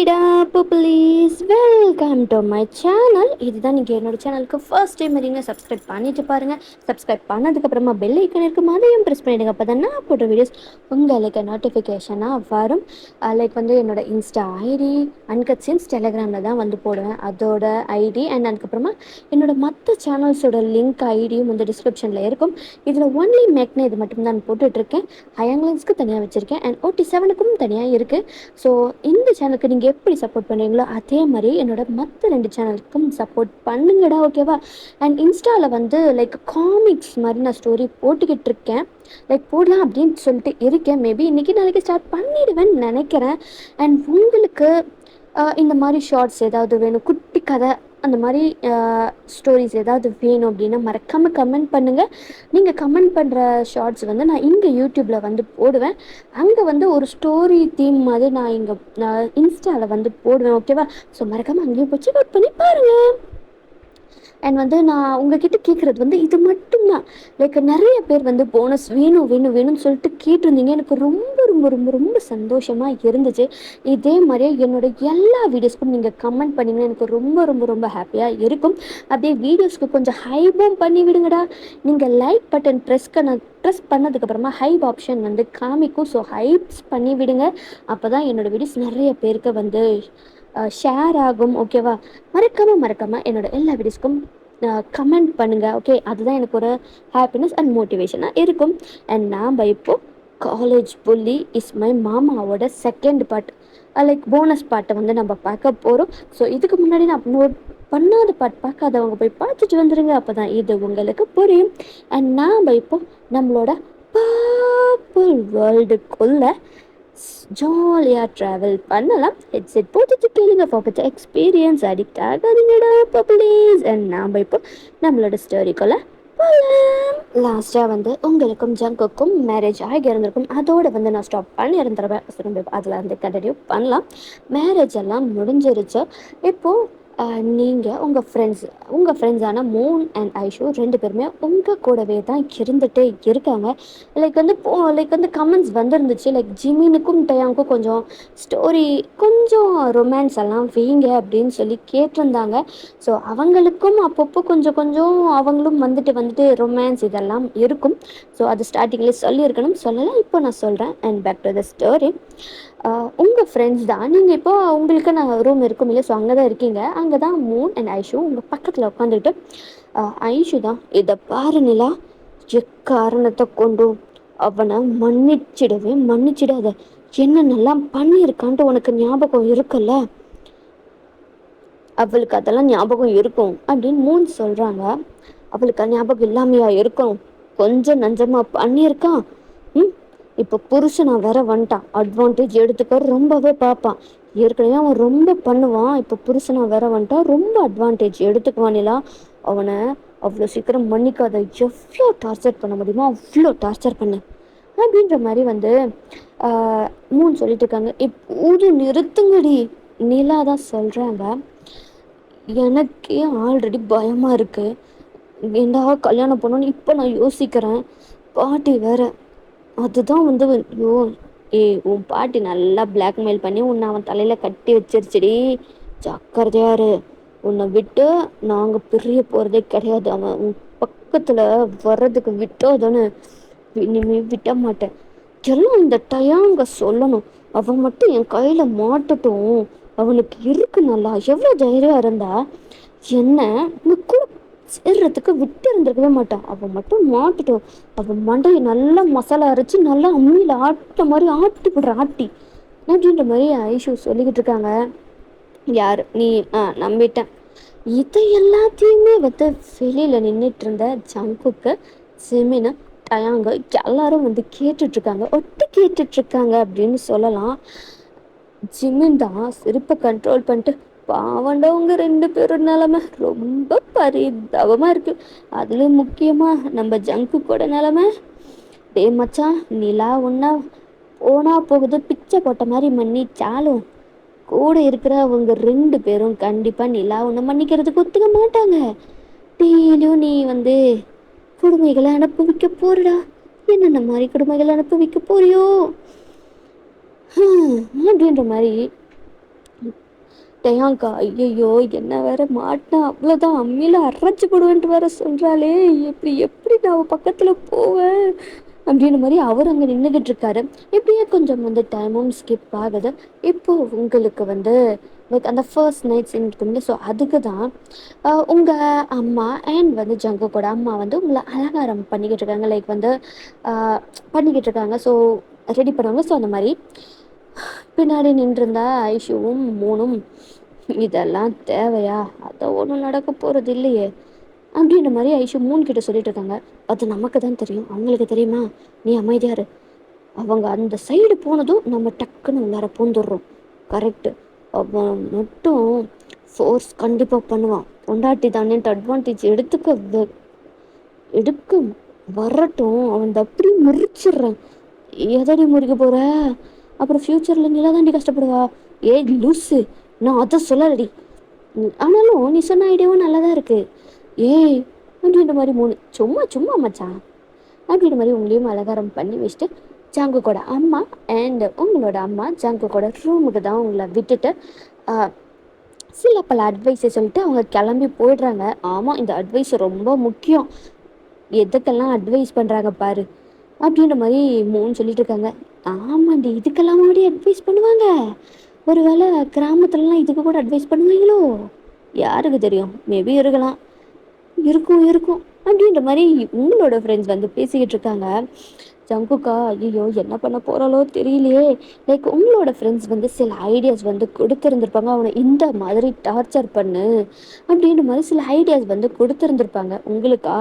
என்னடா please welcome to my channel. இதுதான் நீங்கள் என்னோட சேனலுக்கு ஃபர்ஸ்ட் டைம் வரீங்க. சப்ஸ்கிரைப் பண்ணிட்டு பாருங்கள். சப்ஸ்கிரைப் பண்ணதுக்கப்புறமா பெல் ஐக்கன் இருக்கும், அதையும் ப்ரெஸ் பண்ணிவிடுங்க. அப்போ தான் நான் போட்ட வீடியோஸ் உங்களுக்கு நோட்டிஃபிகேஷனாக வரும். லைக் வந்து என்னோட இன்ஸ்டா ஐடி அன்கட் சீன்ஸ் டெலிகிராமில் தான் வந்து போடுவேன், அதோட ஐடி. அண்ட் அதுக்கப்புறமா என்னோட மற்ற சேனல்ஸோட லிங்க் ஐடியும் வந்து டிஸ்கிரிப்ஷனில் இருக்கும். இதில் ஒன்லி மேக்னே இது மட்டும் தான் போட்டுட்ருக்கேன். ஹையாங்கிள்ஸ்க்கு தனியாக வச்சுருக்கேன் அண்ட் OT7க்கும் தனியாக இருக்குது. ஸோ இந்த சேனலுக்கு நீங்கள் எப்படி சப்போர்ட் பண்ணுறீங்களோ அதே மாதிரி என்னோட மற்ற 2 சேனலுக்கும் சப்போர்ட் பண்ணுங்கடா, ஓகேவா? அண்ட் இன்ஸ்டாவில் வந்து லைக் காமிக்ஸ் மாதிரி நான் ஸ்டோரி போட்டுக்கிட்டு இருக்கேன். லைக் போடலாம் அப்படின்னு சொல்லிட்டு இருக்கேன். மேபி இன்றைக்கி நாளைக்கு ஸ்டார்ட் பண்ணிவிடுவேன்னு நினைக்கிறேன். அண்ட் உங்களுக்கு இந்த மாதிரி ஷார்ட்ஸ் ஏதாவது வேணும், குட்டி கதை அந்த மாதிரி ஸ்டோரிஸ் ஏதாவது வேணும் அப்படின்னா மறக்காமல் கமெண்ட் பண்ணுங்கள். நீங்கள் கமெண்ட் பண்ணுற ஷார்ட்ஸ் வந்து நான் இங்கே யூடியூப்பில் வந்து போடுவேன். அங்கே வந்து ஒரு ஸ்டோரி தீம் மாதிரி நான் இன்ஸ்டாவில் வந்து போடுவேன், ஓகேவா? ஸோ மறக்காமல் அங்கேயும் போய் செக் அவுட் பண்ணி பாருங்கள். அண்ட் வந்து நான் உங்ககிட்ட கேட்குறது வந்து இது மட்டும்தான். லைக் நிறைய பேர் வந்து போனஸ் வேணும் வேணும் வேணும்னு சொல்லிட்டு கேட்டிருந்தீங்க. எனக்கு ரொம்ப ரொம்ப ரொம்ப ரொம்ப சந்தோஷமாக இருந்துச்சு. இதே மாதிரியே என்னோட எல்லா வீடியோஸ்க்கும் நீங்கள் கமெண்ட் பண்ணிங்கன்னா எனக்கு ரொம்ப ரொம்ப ரொம்ப ஹாப்பியாக இருக்கும். அப்படியே வீடியோஸ்க்கு கொஞ்சம் ஹைப்பும் பண்ணி விடுங்கடா. நீங்கள் லைக் பட்டன் ப்ரெஸ் பண்ணதுக்கப்புறமா ஹைப் ஆப்ஷன் வந்து காமிக்கும். ஸோ ஹைப்ஸ் பண்ணி விடுங்க. அப்போ தான் என்னோடய வீடியோஸ் நிறைய பேருக்கு வந்து ஷேர் ஆகும், ஓகேவா? மறக்காமல் என்னோட எல்லா வீடியோஸ்க்கும் கமெண்ட் பண்ணுங்கள், ஓகே? அதுதான் எனக்கு ஒரு ஹாப்பினஸ் அண்ட் மோட்டிவேஷனாக இருக்கும். அண்ட் நாம் இப்போ காலேஜ் புள்ளி இஸ் மை மாமாவோட செகண்ட் பார்ட், லைக் போனஸ் பார்ட்டை வந்து நம்ம பார்க்க போகிறோம். ஸோ இதுக்கு முன்னாடி நான் அப்லோட் பண்ணாத பார்ட் பார்க்காதவங்க போய் பார்த்துட்டு வந்துடுங்க. அப்போ தான் இது உங்களுக்கு புரியும். அண்ட் நாம் இப்போ நம்மளோட பர்பிள் வேர்ல்டுக்குள்ளே ஜாலியாக ட்ராவல் பண்ணலாம். ஹெட்செட் போட்டுட்டு கேளுங்க, ஃபார் எக்ஸ்பீரியன்ஸ். அடிக்ட் ஆகாதீங்கடா ப்ளீஸ். அண்ட் நாம் இப்போ நம்மளோட ஸ்டோரிக்குள்ளே போகலாம். லாஸ்ட்டாக வந்து உங்களுக்கும் ஜங்குக்கும் மேரேஜ் ஆகி இருந்திருக்கும். அதோடு வந்து நான் ஸ்டாப் பண்ணி இருந்துருவேன். அதில் வந்து கண்டினியூ பண்ணலாம். மேரேஜ் எல்லாம் முடிஞ்சிருச்சு. இப்போது நீங்கள் உங்கள் ஃப்ரெண்ட்ஸான மூன் அண்ட் ஐஷு 2 பேருமே உங்கள் கூடவே தான் இருந்துகிட்டே இருக்காங்க. லைக் வந்து கமெண்ட்ஸ் வந்துருந்துச்சு. லைக் ஜிமினுக்கும் டயாங்க்கும் கொஞ்சம் ஸ்டோரி, கொஞ்சம் ரொமான்ஸ் எல்லாம் வைங்க அப்படின்னு சொல்லி கேட்டிருந்தாங்க. ஸோ அவங்களுக்கும் அப்பப்போ கொஞ்சம் கொஞ்சம் அவங்களும் வந்துட்டு ரொமான்ஸ் இதெல்லாம் இருக்கும். ஸோ அது ஸ்டார்டிங்லேயே சொல்லியிருக்கணும், சொல்லலாம். இப்போ நான் சொல்கிறேன். And back to the story. உங்கள் ஃப்ரெண்ட்ஸ் தான். நீங்கள் இப்போ உங்களுக்கு நான் ரூம் இருக்கும் இல்லையா? ஸோ அங்கே தான் இருக்கீங்க. அங்கே தான் மூன் அண்ட் ஐஷு உங்கள் பக்கத்தில் உட்காந்துட்டு ஐஷு தான், இதை பாரு நிலா, எக்காரணத்தை கொண்டும் அவனை மன்னிச்சிடாத. என்னென்னலாம் பண்ணியிருக்கான்ட்டு உனக்கு ஞாபகம் இருக்குல்ல? அவளுக்கு அதெல்லாம் ஞாபகம் இருக்கும் அப்படின்னு மூன் சொல்கிறாங்க. அவளுக்கு ஞாபகம் இல்லாமையா இருக்கும்? கொஞ்சம் நஞ்சமாக பண்ணியிருக்கான். இப்போ புருஷன் வேற வந்துட்டான், அட்வான்டேஜ் எடுத்துக்க ரொம்பவே பார்ப்பான். ஏற்கனவே அவன் ரொம்ப பண்ணுவான், இப்போ புருஷனா வேற வந்துட்டான், ரொம்ப அட்வான்டேஜ் எடுத்துக்குவானிலா. அவனை அவ்வளோ சீக்கிரம் மன்னிக்காத. எவ்வளோ டார்ச்சர் பண்ண முடியுமோ அவ்வளோ டார்ச்சர் பண்ணு அப்படின்ற மாதிரி வந்து மூணு சொல்லிட்டு இருக்காங்க. இப்போது நிறுத்துங்கடி, நிலா தான் சொல்கிறாங்க. எனக்கே ஆல்ரெடி பயமாக இருக்குது. ஏண்டா கல்யாணம் பண்ணணும்னு இப்போ நான் யோசிக்கிறேன். பாட்டி வேற, அதுதான் வந்து ஐயோ, உன் பாட்டி நல்லா பிளாக்மெயில் பண்ணி உன்னை அவன் தலையில் கட்டி வச்சிருச்சுடி. ஜாக்கிரதையாரு. உன்னை விட்டு நாங்கள் பிரிய போகிறதே கிடையாது. அவன் உன் பக்கத்தில் வர்றதுக்கு விட்டோதானே, இனிமே விட்ட மாட்டேன். எல்லாம் இந்த டயாங்க சொல்லணும். அவன் மட்டும் என் கையில் மாட்டட்டும். அவனுக்கு இருக்கு நல்லா, எவ்வளோ தைரியம் இருந்தா என்ன கூட சேர்றதுக்கு விட்டு இருந்திருக்கவே மாட்டான். அவன் மட்டும் மாட்டுட்டோம். அவன் மண்டையை நல்லா மசாலா அரைச்சி நல்லா அம்மியில் ஆட்ட மாதிரி ஆட்டி விடுற ஆட்டி அப்படின்ற மாதிரி ஐஷு சொல்லிக்கிட்டு இருக்காங்க. யார் நீ? நம்பிட்டேன். இதை எல்லாத்தையுமே வந்து வெளியில் நின்றுட்டு இருந்த ஜங்குக்கு, சிமினு, டயாங்க எல்லாரும் வந்து கேட்டுட்ருக்காங்க, ஒட்டு கேட்டுட்ருக்காங்க அப்படின்னு சொல்லலாம். ஜிமின் தான் சிரிப்பை கண்ட்ரோல் பண்ணிட்டு, பாவண்டவங்க 2 பேரும் நிலமை ரொம்ப பரிதாபமாக இருக்குது. அதுலேயும் முக்கியமாக நம்ம ஜங்கு கூட நிலமை. டே மச்சான், நிலா ஒன்றா போனா போகுது, பிச்சை போட்ட மாதிரி மன்னிச்சாலும் கூட இருக்கிற அவங்க 2 பேரும் கண்டிப்பாக நிலா ஒன்று மன்னிக்கிறதுக்கு ஒத்துக்க மாட்டாங்க. டெய்லியும் நீ வந்து கொடுமைகளை அனுப்பவிக்க போறடா. என்னென்ன மாதிரி கொடுமைகளை அனுப்பவிக்க போறியோ அப்படின்ற மாதிரி டேயாங்க்கா ஐயையோ! என்ன வேற மாட்னா அவ்வளோதான் அம்மில அரைச்சு போடுவேன்ட்டு வேற சொல்றாளே! எப்படி எப்படி நான் அவ பக்கத்துல போவேன்? அப்படின்ற மாரி அவரு அங்க நின்னுகிட்டு இருக்காரு. இப்படியே கொஞ்சம் வந்து டைமும் ஸ்கிப் ஆகுது. இப்போ உங்களுக்கு வந்து லைக் அந்த ஃபர்ஸ்ட் நைட் சீன் இருக்கும்ல, ஸோ அதுக்கு தான் உங்க அம்மா அண்ட் வந்து ஜங்குக்கோட அம்மா வந்து உங்கள அலங்காரம் பண்ணிக்கிட்டு இருக்காங்க. லைக் வந்து அ பண்ணிக்கிட்டு இருக்காங்க. ஸோ ரெடி பண்ணுவாங்க. ஸோ அந்த மாரி பின்னாடி நின்றிருந்தா ஐஷுவும், மோனும் இதெல்லாம் தேவையா? அதான் ஒண்ணும் நடக்க போறது இல்லையே! அப்படின்ற மாரி ஐஷு மூன் கிட்ட சொல்லிட்டு இருக்காங்க. அது நமக்கு தான் தெரியும். அவங்களுக்கு தெரியுமா? நீ அமைதியா இரு. அவங்க அந்த சைடு போனதும் நம்ம டக்குன்னு உள்ளார பூந்துடுறோம். கரெக்ட்டு. அவன் மட்டும் ஃபோர்ஸ் கண்டிப்பா பண்ணுவான். பொண்டாட்டி தானேன்ட்டு அட்வான்டேஜ் எடுக்க வரட்டும். அவன்த அப்படியே முறிச்சிடுறேன். எதடி முறிக்க போற? அப்புறம் ஃப்யூச்சர்ல நீலாம் தாண்டி கஷ்டப்படுவா. ஏய் லூசு! நான் அத சொல்லலடி. ஆனாலும் நீ சொன்ன ஐடியாவும் நல்லா தான் இருக்கு. ஏய் அப்படின்ற மாரி 3 சும்மா சும்மா மச்சான். அப்படின்ற மாரி உங்களையும் அலங்காரம் பண்ணி வச்சுட்டு, ஜங்குக்கோட அம்மா அண்ட் உங்களோட அம்மா ஜங்குக்கோட ரூமுக்கு தான் உங்கள விட்டுட்டு, அ சில பல அட்வைஸை சொல்லிட்டு அவங்க கிளம்பி போயிடுறாங்க. ஆமா, இந்த அட்வைஸ் ரொம்ப முக்கியம். எதுக்கெல்லாம் அட்வைஸ் பண்றாங்க பாரு! அப்படின்ற மாரி மூன் சொல்லிட்டு இருக்காங்க. ஆமாண்டி, இதுக்கெல்லாமாடி அட்வைஸ் பண்ணுவாங்க? ஒரு வேளை கிராமத்துலலாம் இதுக்கு கூட அட்வைஸ் பண்ணுவாங்களோ? யாருக்கு தெரியும்? மேபி இருக்கலாம். இருக்கும் இருக்கும் அப்படின்ற மாதிரி உங்களோட ஃப்ரெண்ட்ஸ் வந்து பேசிக்கிட்டு இருக்காங்க. ஜங்குக்கா ஐயோ என்ன பண்ண போறாளோ தெரியலையே. லைக் உங்களோட ஃப்ரெண்ட்ஸ் வந்து சில ஐடியாஸ் வந்து கொடுத்துருந்துருப்பாங்க. அவனை இந்த மாதிரி டார்ச்சர் பண்ணு அப்படின்ற மாதிரி சில ஐடியாஸ் வந்து கொடுத்துருந்துருப்பாங்க. உங்களுக்கா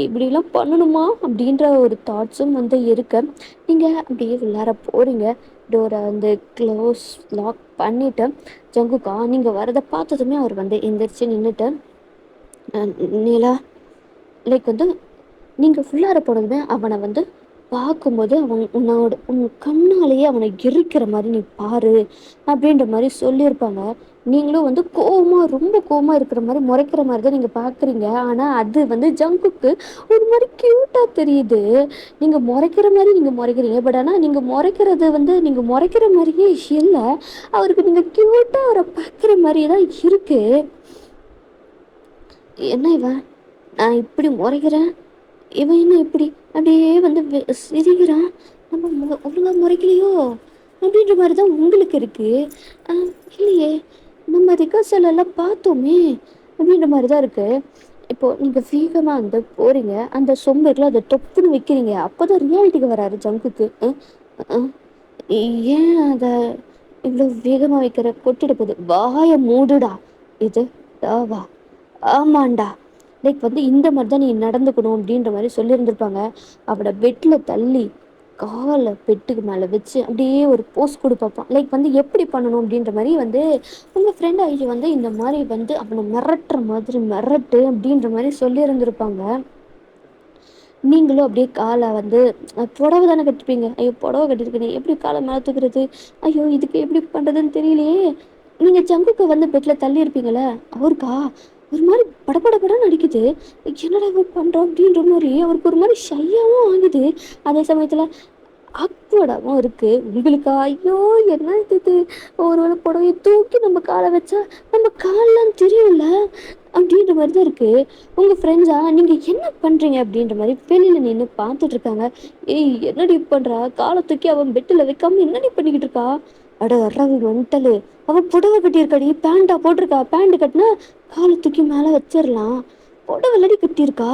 இப்படிலாம் பண்ணணுமா அப்படின்ற ஒரு தாட்ஸும் வந்து இருக்கு. நீங்கள் அப்படியே உள்ளார போறீங்க. டோரை வந்து க்ளோஸ் லாக் பண்ணிவிட்டு ஜங்குக்கா நீங்கள் வரதை பார்த்ததுமே அவர் வந்து எந்திரிச்சு நின்றுட்டு நீலா லைக் வந்து நீங்கள் ஃபுல்லார போனதுமே அவனை வந்து பார்க்கும்போது உன் கண்ணாலேயே அவனை எரிக்கிற மாதிரி நீ பாரு அப்படின்ற மாதிரி சொல்லியிருப்பாங்க. நீங்களும் வந்து ரொம்ப கோவமாக இருக்கிற மாதிரி முறைக்கிற மாதிரி தான் நீங்கள் பார்க்குறீங்க. ஆனால் அது வந்து ஜங்குக்கு ஒரு மாதிரி க்யூட்டாக தெரியுது. நீங்கள் முறைக்கிற மாதிரி நீங்கள் முறைக்கிறீங்க. பட் ஆனால் நீங்கள் முறைக்கிறது வந்து நீங்கள் முறைக்கிற மாதிரியே இல்லை. அவருக்கு நீங்கள் க்யூட்டாக அவரை பார்க்குற மாதிரியே தான் இருக்குது. என்ன இவன், நான் இப்படி முறைக்கிறேன், இவன் என்ன இப்படி அப்படியே வந்து சிரிக்கிறான், நம்ம ஒழுங்கா முறைக்கலையோ அப்படின்ற மாதிரி தான் உங்களுக்கு இருக்கு. இல்லையே, நம்ம ரிகர்சல் எல்லாம் பார்த்தோமே அப்படின்ற மாதிரி தான் இருக்கு. இப்போ நீங்கள் வேகமாக வந்து போறீங்க, அந்த சொம்பெல்லாம் அதை தொப்புன்னு வைக்கிறீங்க. அப்போதான் ரியாலிட்டிக்கு வராரு ஜங்குக்கு. ஏன் அதை இவ்வளோ வேகமாக வைக்கிற? கொட்டிட போகுது. வாய மூடுடா. இது வா. ஆமாண்டா. லைக் வந்து இந்த மாதிரி தான் நீ நடந்துக்கணும் அப்படின்ற மாதிரி சொல்லியிருந்திருப்பாங்க. அவளை பெட்டில் தள்ளி காலை பெட்டுக்கு மேலே வச்சு அப்படியே ஒரு போஸ் கொடுப்பான். லைக் வந்து எப்படி பண்ணணும் அப்படின்ற மாதிரி வந்து உங்கள் ஃப்ரெண்ட் ஐடி வந்து இந்த மாதிரி வந்து அவனை மிரட்டுற மாதிரி மிரட்டு அப்படின்ற மாதிரி சொல்லியிருந்திருப்பாங்க. நீங்களும் அப்படியே காலை வந்து புடவை தானே கட்டிருப்பீங்க. ஐயோ புடவை கட்டியிருக்கீங்க, எப்படி காலை மேலே தூக்குறது? ஐயோ இதுக்கு எப்படி பண்ணுறதுன்னு தெரியலையே. நீங்கள் ஜங்குக்கு வந்து பெட்டில் தள்ளி இருப்பீங்களே, அவருக்கா ஒரு மாதிரி படபடபடன்னு அடிக்குது. என்னடா பண்ணுறோம் அப்படின்ற மாதிரி அவருக்கு ஒரு மாதிரி ஷையாகவும் ஆகுது. அதே சமயத்தில் ஆக்வர்டாகவும் இருக்குது உங்களுக்கா. ஐயோ என்ன இது, ஒரு வேளை புடவையை தூக்கி நம்ம காலை வச்சா நம்ம கால்லாம் தெரியும்ல அப்படின்ற மாதிரி தான் இருக்குது. உங்கள் ஃப்ரெண்ட்ஸா நீங்கள் என்ன பண்ணுறீங்க அப்படின்ற மாதிரி வெளியில் நின்று பார்த்துட்ருக்காங்க. ஏய் என்னடி பண்ணுறா, காலை தூக்கி அவன் பெட்டில் வைக்காம என்னடி பண்ணிக்கிட்டு இருக்கா? அட வர்றாங்க மென்டலு. அவள் புடவை கட்டியிருக்காடி, பேண்டா போட்டிருக்கா. பேண்ட் கட்டினா காலை தூக்கி மேலே வச்சிடலாம். புடவை இல்லடி கட்டியிருக்கா,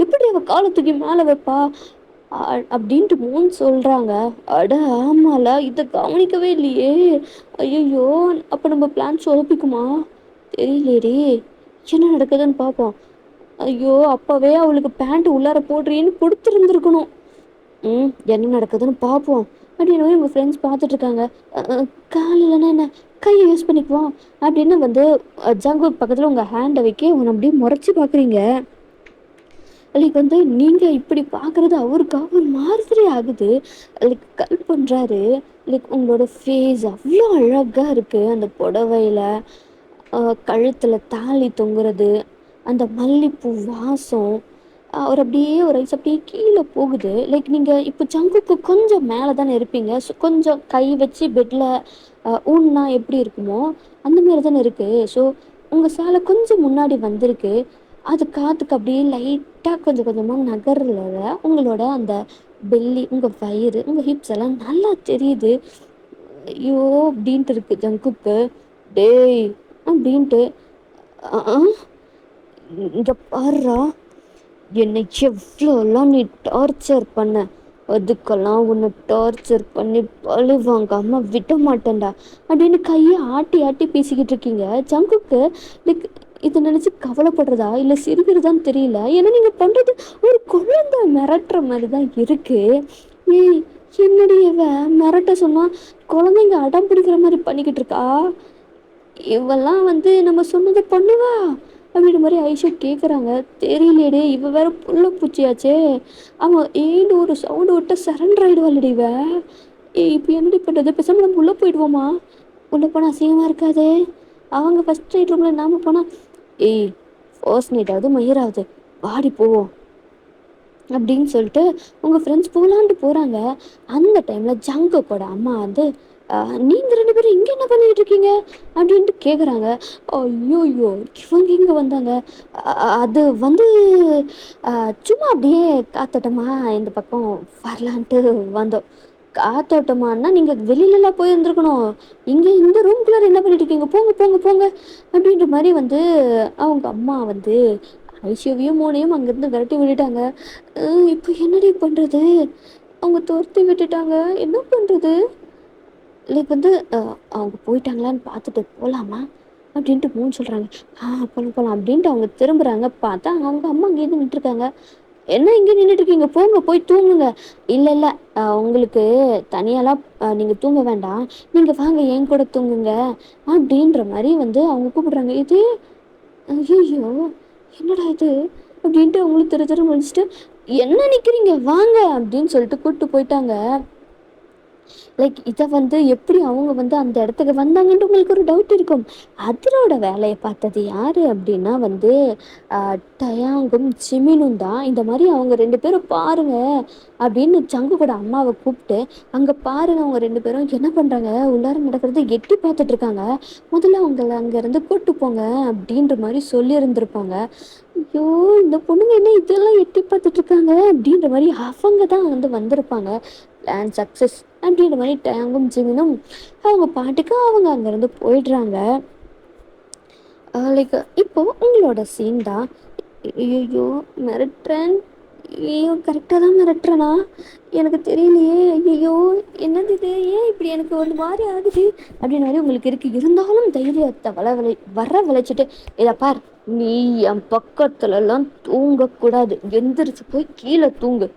எப்படி அவள் காலை தூக்கி மேலே வைப்பா அப்படின்ட்டு மூணு சொல்கிறாங்க. அட ஆமால, இதை கவனிக்கவே இல்லையே. ஐயோ, அப்போ நம்ம பிளான் சொதப்பிக்குமா தெரியலேடி. என்ன நடக்குதுன்னு பார்ப்போம். ஐயோ அப்போவே அவளுக்கு பேண்ட் உள்ளார போடுறீன்னு கொடுத்துருந்துருக்கணும். என்ன நடக்குதுன்னு பார்ப்போம் அப்படின்னு உங்கள் ஃப்ரெண்ட்ஸ் பார்த்துட்ருக்காங்க. காலையிலனா என்ன, கையை யூஸ் பண்ணிக்குவோம் அப்படின்னு வந்து ஜங்கு பக்கத்தில் உங்கள் ஹேண்டை வைக்க உன்னை அப்படியே முறைச்சி பார்க்குறீங்க. லைக் வந்து நீங்கள் இப்படி பார்க்குறது அவருக்கு ஒரு மாதிரி ஆகுது. லைக் கல் பண்ணுறாரு. லைக் உங்களோட ஃபேஸ் அவ்வளோ அழகாக இருக்குது. அந்த புடவையில் கழுத்தில் தாலி தொங்குறது, அந்த மல்லிப்பூ வாசம், அவர் அப்படியே ஒரு ஐஸ் அப்படியே கீழே போகுது. லைக் நீங்கள் இப்போ ஜங்குக்கு கொஞ்சம் மேலே தானே இருப்பீங்க. ஸோ கொஞ்சம் கை வச்சு பெட்டில் ஊன்னா எப்படி இருக்குமோ அந்த மாதிரி தானே இருக்குது. ஸோ உங்கள் சேலை கொஞ்சம் முன்னாடி வந்திருக்கு. அது காற்றுக்கு அப்படியே லைட்டாக கொஞ்சம் கொஞ்சமாக நகர்ல உங்களோட அந்த பெல்லி, உங்கள் வயிறு, உங்கள் ஹிப்ஸ் எல்லாம் நல்லா தெரியுது. ஐயோ அப்படின்ட்டு இருக்கு ஜங்குக்கு. டேய் அப்படின்ட்டு இங்கே பாருடா, என்னை எவ்வளோலாம் நீ டார்ச்சர் பண்ண, அதுக்கெல்லாம் உன்னை டார்ச்சர் பண்ணி பழி வாங்காம விட மாட்டேன்டா அப்படின்னு கையை ஆட்டி ஆட்டி பேசிக்கிட்டு இருக்கீங்க. ஜங்குக்கு லைக் இதை நினச்சி கவலைப்படுறதா இல்லை சிரிக்கிறதான்னு தெரியல. ஏன்னா நீங்கள் பண்ணுறது ஒரு குழந்தை மிரட்டுற மாதிரி தான் இருக்கு. ஏய் என்னடி இவ மிரட்ட சொன்னால் குழந்தைங்க அடம் பிடிக்கிற மாதிரி பண்ணிக்கிட்டு இருக்கா, இவெல்லாம் வந்து நம்ம சொன்னதை பண்ணுவா அப்படின்ற மாதிரி ஐஷா கேட்குறாங்க. தெரியலையடே, இவ வேற புள்ள பூச்சியாச்சே, அவன் ஏன்னு ஒரு சவுண்டு விட்ட சரண்டர் ஆகிடுவாள்டி இவ. இப்போ என்னடி பண்ணுறது, பேசாமல் நம்ம உள்ளே போயிடுவோமா? உள்ளே போனால் அசிங்கமாக இருக்காது. அவங்க ஃபஸ்ட் நைட் ரூமில் நாம போனால் ஃபர்ஸ்ட் நைட்டாவது மயிராவது வாடி போவோம் அப்படின்னு சொல்லிட்டு உங்கள் ஃப்ரெண்ட்ஸ் போகலான்ட்டு போகிறாங்க. அந்த டைமில் ஜங்குக்கோட அம்மா வந்து நீங்கள் 2 பேரும் இங்கே என்ன பண்ணிக்கிட்டு இருக்கீங்க அப்படின்ட்டு கேட்குறாங்க. ஐயோயோ இவங்க இங்கே வந்தாங்க. அது வந்து சும்மா அப்படியே காத்தோட்டமா இந்த பக்கம் வரலான்ட்டு வந்தோம். காத்தோட்டமானா நீங்கள் வெளியிலலாம் போயிருந்துருக்கணும், இங்கே இந்த ரூம்குள்ளே என்ன பண்ணிட்டு இருக்கீங்க, போங்க போங்க போங்க அப்படின்ற மாதிரி வந்து அவங்க அம்மா வந்து ஐஷுவையும் மோனையும் அங்கேருந்து விரட்டி விட்டுட்டாங்க. இப்போ என்னடி பண்ணுறது, அவங்க துரத்தி விட்டுட்டாங்க, என்ன பண்ணுறது? லைக் வந்து அவங்க போயிட்டாங்களான்னு பார்த்துட்டு போகலாமா அப்படின்ட்டு மூணு சொல்கிறாங்க. போகலாம் போகலாம் அப்படின்ட்டு அவங்க திரும்புகிறாங்க. பார்த்தா அவங்க அம்மா அங்கேருந்து நின்றுருக்காங்க. என்ன இங்கே நின்றுட்டுருக்கீங்க, போங்க போய் தூங்குங்க. இல்லை இல்லை, உங்களுக்கு தனியாலாம் நீங்கள் தூங்க வேண்டாம், நீங்கள் வாங்க என் கூட தூங்குங்க அப்படின்ற மாதிரி வந்து அவங்க கூப்பிடுறாங்க. இது ஐயோ என்னடா இது அப்படின்ட்டு அவங்களுக்கு திரு திரு முடிச்சுட்டு என்ன நிற்கிறீங்க வாங்க அப்படின்னு சொல்லிட்டு கூப்பிட்டு போயிட்டாங்க. லைக் இதை வந்து எப்படி அவங்க வந்து அந்த இடத்துக்கு வந்தாங்கன்ட்டு உங்களுக்கு ஒரு டவுட் இருக்கும். அதனோட வேலையை பார்த்தது யார் அப்படின்னா வந்து டயாங்கும் ஜிமினும் தான். இந்த மாதிரி அவங்க 2 பேரும் பாருங்க அப்படின்னு சங்கு கூட அம்மாவை கூப்பிட்டு அங்கே பாருங்க அவங்க 2 பேரும் என்ன பண்ணுறாங்க, உள்ளார நடக்கிறது எட்டி பார்த்துட்டு இருக்காங்க, முதல்ல அவங்கள அங்கேருந்து கூட்டு போங்க அப்படின்ற மாதிரி சொல்லியிருந்திருப்பாங்க. ஐயோ இந்த பொண்ணுங்க என்ன இதெல்லாம் எட்டி பார்த்துட்டு இருக்காங்க அப்படின்ற மாதிரி அவங்க தான் வந்து வந்திருப்பாங்க. பிளான் சக்ஸஸ் அப்படின்ற மாதிரி டேங்கும் ஜிமினும் அவங்க பாட்டுக்கு அவங்க அங்கேருந்து போயிடுறாங்க. லைக் இப்போது உங்களோட சீன் தான். ஐயோ மிரட்டுறேன், ஐயோ கரெக்டாக தான் மிரட்டுறேனா எனக்கு தெரியலையே, ஐயோ என்னது இது, ஏன் இப்படி எனக்கு ஒரு மாதிரி ஆகுது அப்படின்னு மாதிரி உங்களுக்கு இருக்குது. இருந்தாலும் தைரியத்தை வர விளைச்சிட்டு இதை பார், நீ என் பக்கத்துலலாம் தூங்கக்கூடாது, எந்திரிச்சு போய் கீழே தூங்கு,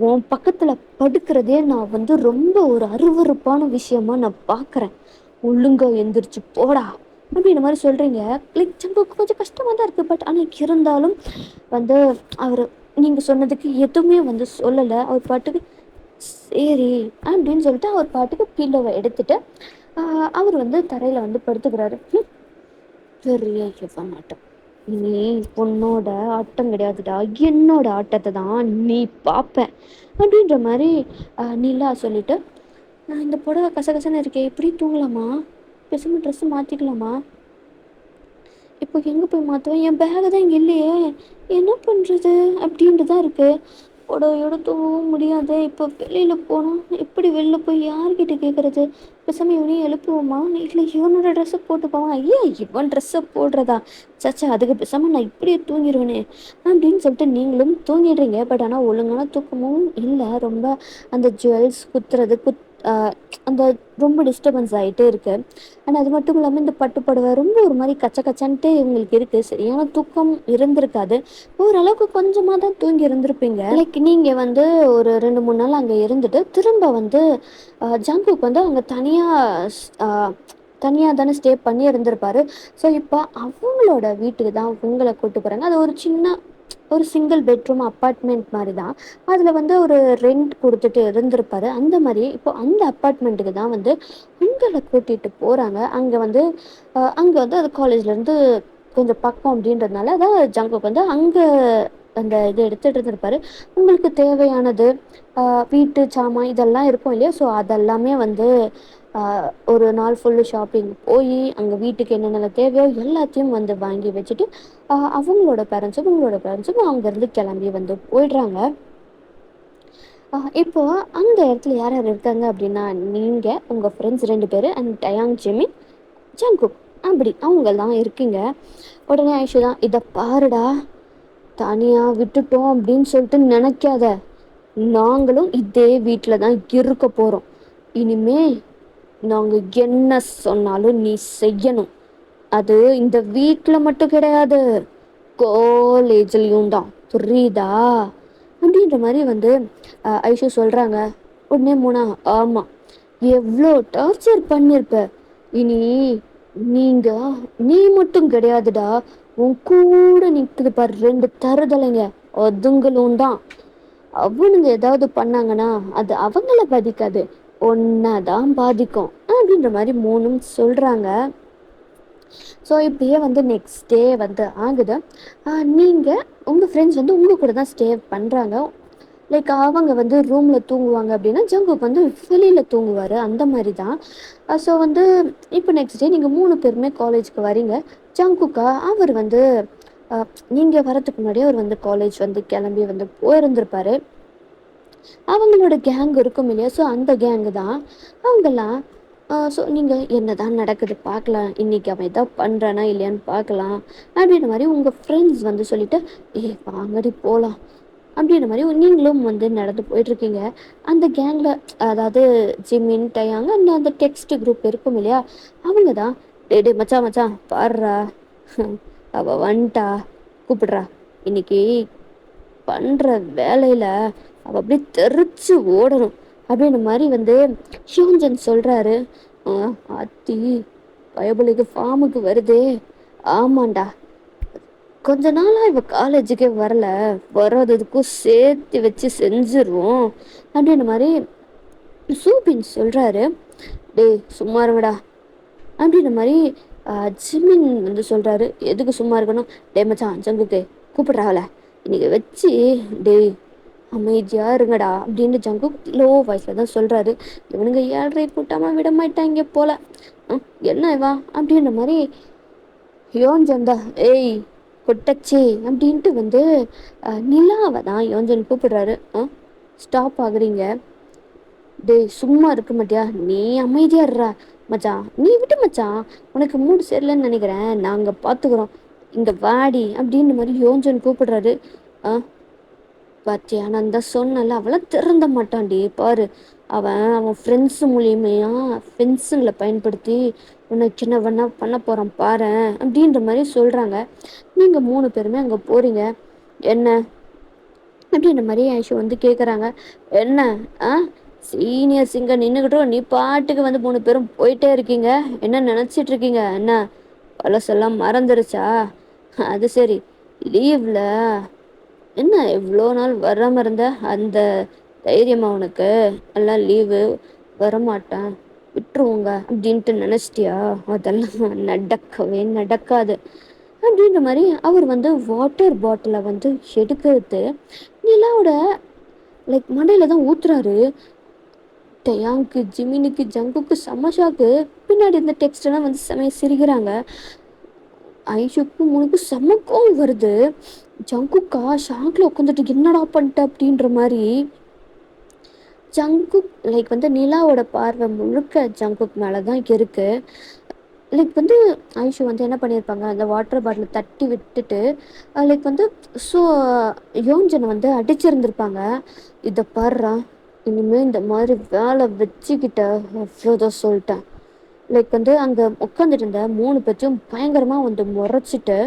உன் பக்கத்தில் படுக்கிறதே நான் வந்து ரொம்ப ஒரு அருவருப்பான விஷயமா நான் பார்க்குறேன், ஒழுங்கா எந்திரிச்சு போடா அப்படின்ற மாதிரி சொல்கிறீங்க. லைக் ஜங்குக்கு கொஞ்சம் கஷ்டமாக தான் இருக்குது. பட் ஆனால் இருந்தாலும் வந்து அவர் நீங்கள் சொன்னதுக்கு எதுவுமே வந்து சொல்லலை. அவர் பாட்டுக்கு சரி அப்படின்னு சொல்லிட்டு அவர் பாட்டுக்கு பில்லோவை எடுத்துட்டு அவர் வந்து தரையில் வந்து படுத்துக்கிறாரு. பெரிய மாட்டோம், நீ உன்னோட ஆட்டம் கிடையாதுடா, என்னோட ஆட்டத்தை தான் நீ பார்ப்பேன் அப்படின்ற மாதிரி நிலா சொல்லிட்டு இந்த புடவை கசகசன்னு இருக்கே, எப்படி தூங்கலாமா, பேசாமல் ட்ரெஸ்ஸு மாற்றிக்கலாமா, இப்போ எங்கே போய் மாற்றுவேன், என் பேகு தான் இங்கே இல்லையே, என்ன பண்ணுறது அப்படின்ட்டு தான் இருக்குது. புடவையோட தூங்கவும் முடியாது. இப்போ வெளியில் போனால் எப்படி வெளில போய் யார்கிட்ட கேட்குறது, பேசாமல் இவனையும் எழுப்புவோமா, இல்லை இவனோட ட்ரெஸ்ஸை போட்டு போவான், ஐயா இவன் ட்ரெஸ்ஸை போடுறதா, சச்சா அதுக்கு பேசாமல் நான் இப்படியே தூங்கிடுவேனே அப்படின்னு சொல்லிட்டு நீங்களும் தூங்கிடுறீங்க. பட் ஆனால் ஒழுங்கான தூக்கமும் இல்லை. ரொம்ப அந்த ஜுவல்ஸ் குத்துறது அந்த ரொம்ப டிஸ்டர்பன்ஸ் ஆகிட்டே இருக்குது. அண்ட் அது மட்டும் இல்லாமல் இந்த பட்டுப்புடவை ரொம்ப ஒரு மாதிரி கச்ச கச்சான்ட்டு இவங்களுக்கு இருக்குது. சரியான தூக்கம் இருந்திருக்காது. ஓரளவுக்கு கொஞ்சமாக தான் தூங்கி இருந்திருப்பீங்க. லைக் நீங்கள் வந்து ஒரு 2-3 நாள் அங்கே இருந்துட்டு திரும்ப வந்து ஜங்குக்கு வந்து அங்கே தனியாக தானே ஸ்டே பண்ணி இருந்திருப்பாரு. ஸோ இப்போ அவங்களோட வீட்டுக்கு தான் உங்களை கூப்பிட்டு போகிறாங்க. அது ஒரு சின்ன ஒரு சிங்கிள் பெட்ரூம் அப்பார்ட்மெண்ட் மாதிரி தான். அதில் வந்து ஒரு ரெண்ட் கொடுத்துட்டு இருந்திருப்பாரு. அந்த மாதிரி இப்போ அந்த அப்பார்ட்மெண்ட்டுக்கு தான் வந்து உங்களை கூட்டிகிட்டு போகிறாங்க. அங்கே வந்து அது காலேஜ்லேருந்து கொஞ்சம் பக்கம் அப்படின்றதுனால அதான் ஜங்குக்கு வந்து அங்கே அந்த இது எடுத்துகிட்டு இருந்திருப்பாரு. உங்களுக்கு தேவையானது வீட்டு சாமான் இதெல்லாம் இருக்கும் இல்லையா? ஸோ அதெல்லாமே வந்து ஒரு நாள் ஃபுல்லு ஷாப்பிங் போய் அங்கே வீட்டுக்கு என்னென்ன தேவையோ எல்லாத்தையும் வந்து வாங்கி வச்சுட்டு அவங்களோட பேரண்ட்ஸும் உங்களோட பேரண்ட்ஸும் அங்கேருந்து கிளம்பி வந்து போயிடுறாங்க. இப்போ அந்த இடத்துல யார் யார் இருக்காங்க அப்படின்னா, நீங்கள் உங்கள் ஃப்ரெண்ட்ஸ் 2 பேர் அண்ட் டயாங், ஜிமின், ஜங்குக் அப்படி அவங்கெல்லாம் இருக்கீங்க. உடனே ஐஷு தான், இதை பாருடா, தனியாக விட்டுட்டோம் அப்படின்னு சொல்லிட்டு நினைக்காத, நாங்களும் இதே வீட்டில் தான் இருக்க போகிறோம். இனிமே நாங்கள் என்ன சொன்னாலும் நீ செய்யணும். அது இந்த வீட்டில் மட்டும் கிடையாது, காலேஜ்லேயும் தான், புரியுதா? அப்படின்ற மாதிரி வந்து ஐஷு சொல்கிறாங்க. உடனே மூணா, ஆமாம், எவ்வளோ டார்ச்சர் பண்ணியிருப்ப. இனி நீங்க நீ மட்டும் கிடையாதுடா, உன் கூட நிற்குது பாரு 2 தருதலைங்க, அதுங்களும் தான். அவனுங்க ஏதாவது பண்ணாங்கன்னா அது அவங்கள பாதிக்காது, ஒன்னாதான் பாதிக்கும் அப்படின்ற மாதிரி மூணும் சொல்கிறாங்க. ஸோ இப்படியே வந்து நெக்ஸ்ட் டே வந்து ஆகுது. நீங்கள் உங்கள் ஃப்ரெண்ட்ஸ் வந்து உங்கள் கூட தான் ஸ்டே பண்ணுறாங்க. லைக் அவங்க வந்து ரூமில் தூங்குவாங்க அப்படின்னா ஜங்குக் வந்து வெளியில் தூங்குவார், அந்த மாதிரி தான். ஸோ வந்து இப்போ நெக்ஸ்ட் டே நீங்கள் 3 பேருமே காலேஜுக்கு வரீங்க. ஜங்குக்கா அவர் வந்து நீங்கள் வரதுக்கு முன்னாடியே அவர் வந்து காலேஜ் வந்து கிளம்பி வந்து போயிருந்திருப்பார். அவங்களோட கேங் இருக்கும் இல்லையா? ஸோ அந்த கேங்கு தான் அவங்கெல்லாம். ஸோ நீங்கள் என்ன தான் நடக்குது பார்க்கலாம், இன்றைக்கி அவன் எதாவது பண்ணுறானா இல்லையான்னு பார்க்கலாம் அப்படின்ற மாதிரி உங்கள் ஃப்ரெண்ட்ஸ் வந்து சொல்லிவிட்டு, வாங்கடி போகலாம் அப்படின்ற மாதிரி நீங்களும் வந்து நடந்து போயிட்டுருக்கீங்க. அந்த கேங்கில் அதாவது ஜிமின், டயாங் அந்த அந்த டெக்ஸ்ட் குரூப் இருக்கும் இல்லையா? அவங்க தான், டே மச்சான் மச்சான் பாடுறா, அவள் வந்துட்டா, கூப்பிடுறா, இன்னைக்கு பண்ணுற வேலையில் அவள் அப்படியே தெரிச்சு ஓடணும் அப்படின்ற மாதிரி வந்து ஷியோஞ்சன் சொல்கிறாரு. அத்தி பயபுலிக்கு ஃபார்முக்கு வருதே, ஆமாண்டா, கொஞ்ச நாளாக இவ காலேஜுக்கே வரல, வராததுக்கும் சேர்த்து வச்சு செஞ்சிருவோம் அப்படின்ற மாதிரி சூபின் சொல்கிறாரு. சும்மா இருங்கடா அப்படின்ற மாதிரி ஜிமின் வந்து சொல்கிறாரு. எதுக்கு சும்மா இருக்கணும், மச்சான் ஜங்குக்கு கூப்பிட்றாவல இன்னைக்கு வச்சு, அமைதியாக இருங்கடா அப்படின்னு ஜங்குக் லோ வாய்ஸில் தான் சொல்கிறாரு. இவனுங்க 7:30 கூட்டாமல் விட மாட்டாங்க போல, என்ன இவா அப்படின்ற மாதிரி யோஞ்சன் தான், கொட்டச்சி அப்படின்ட்டு வந்து நிலாவை தான் யோஞ்சன் கூப்பிடுறாரு. ஸ்டாப் ஆகுறீங்க, சும்மா இருக்க மாட்டியா, நீ அமைதியா இருறா மச்சான், நீ விட்டு மச்சான், உனக்கு மூடு சரியில்லைன்னு நினைக்கிறேன், நாங்கள் பார்த்துக்குறோம், இங்கே வாடி அப்படின்ற மாதிரி யோஞ்சன் கூப்பிடுறாரு. பாத்தியா, நான் தான் சொன்னல, அவளை திறந்த மாட்டான்டி பாரு, அவன் ஃப்ரெண்ட்ஸு மூலியமையா ஃப்ரெண்ட்ஸுங்களை பயன்படுத்தி உனக்கு என்ன வேணா பண்ண போகிறான் பாரு அப்படின்ற மாதிரி சொல்கிறாங்க. நீங்கள் 3 பேருமே அங்கே போகிறீங்க. என்ன அப்படின்ற மாதிரி ஐஷு வந்து கேட்குறாங்க. என்ன சீனியர் சிங்கர் நின்றுக்கிட்டோம், நீ பாட்டுக்கு வந்து 3 பேரும் போயிட்டே இருக்கீங்க, என்ன நினச்சிட்டு இருக்கீங்க, என்ன பழசெல்லாம் மறந்துருச்சா? அது சரி, லீவில் என்ன எவ்வளோ நாள் வராமல் இருந்த, அந்த தைரியமாக உனக்கு எல்லாம் லீவு வரமாட்டேன் விட்டுருவோங்க அப்படின்ட்டு நினச்சிட்டியா? அதெல்லாம் நடக்கவே நடக்காது அப்படின்ற மாதிரி அவர் வந்து வாட்டர் பாட்டிலை வந்து எடுக்கிறது நிலாவோட லைக் மண்டையில் தான் ஊத்துறாரு. டயாங்க்கு, ஜிமினுக்கு, ஜங்குக்கு செம்ம பின்னாடி இந்த டெக்ஸ்டெல்லாம் வந்து செமைய சிரிக்கிறாங்க. ஐஷுக்கும் உனக்கு செம்ம கோவம் வருது. ஜங்குக்கா ஷாக்ல உட்காந்துட்டு என்னடா பண்ணிட்ட அப்படின்ற மாதிரி. ஜங்குக் லைக் வந்து நிலாவோட பார்வை முழுக்க ஜங்குக் மேலே தான் இருக்கு. லைக் வந்து ஐஷு வந்து என்ன பண்ணியிருப்பாங்க, அந்த வாட்டர் பாட்டில் தட்டி விட்டுட்டு லைக் வந்து ஸோ யோஞ்சனை வந்து அடிச்சிருந்துருப்பாங்க. இதை பாடுறா, இனிமேல் இந்த மாதிரி வேலை வச்சுக்கிட்ட அவ்வளோதான் சொல்லிட்டேன். லைக் வந்து அங்கே உட்காந்துட்டு இருந்த 3 பேர்த்தையும் பயங்கரமாக வந்து முறைச்சிட்டு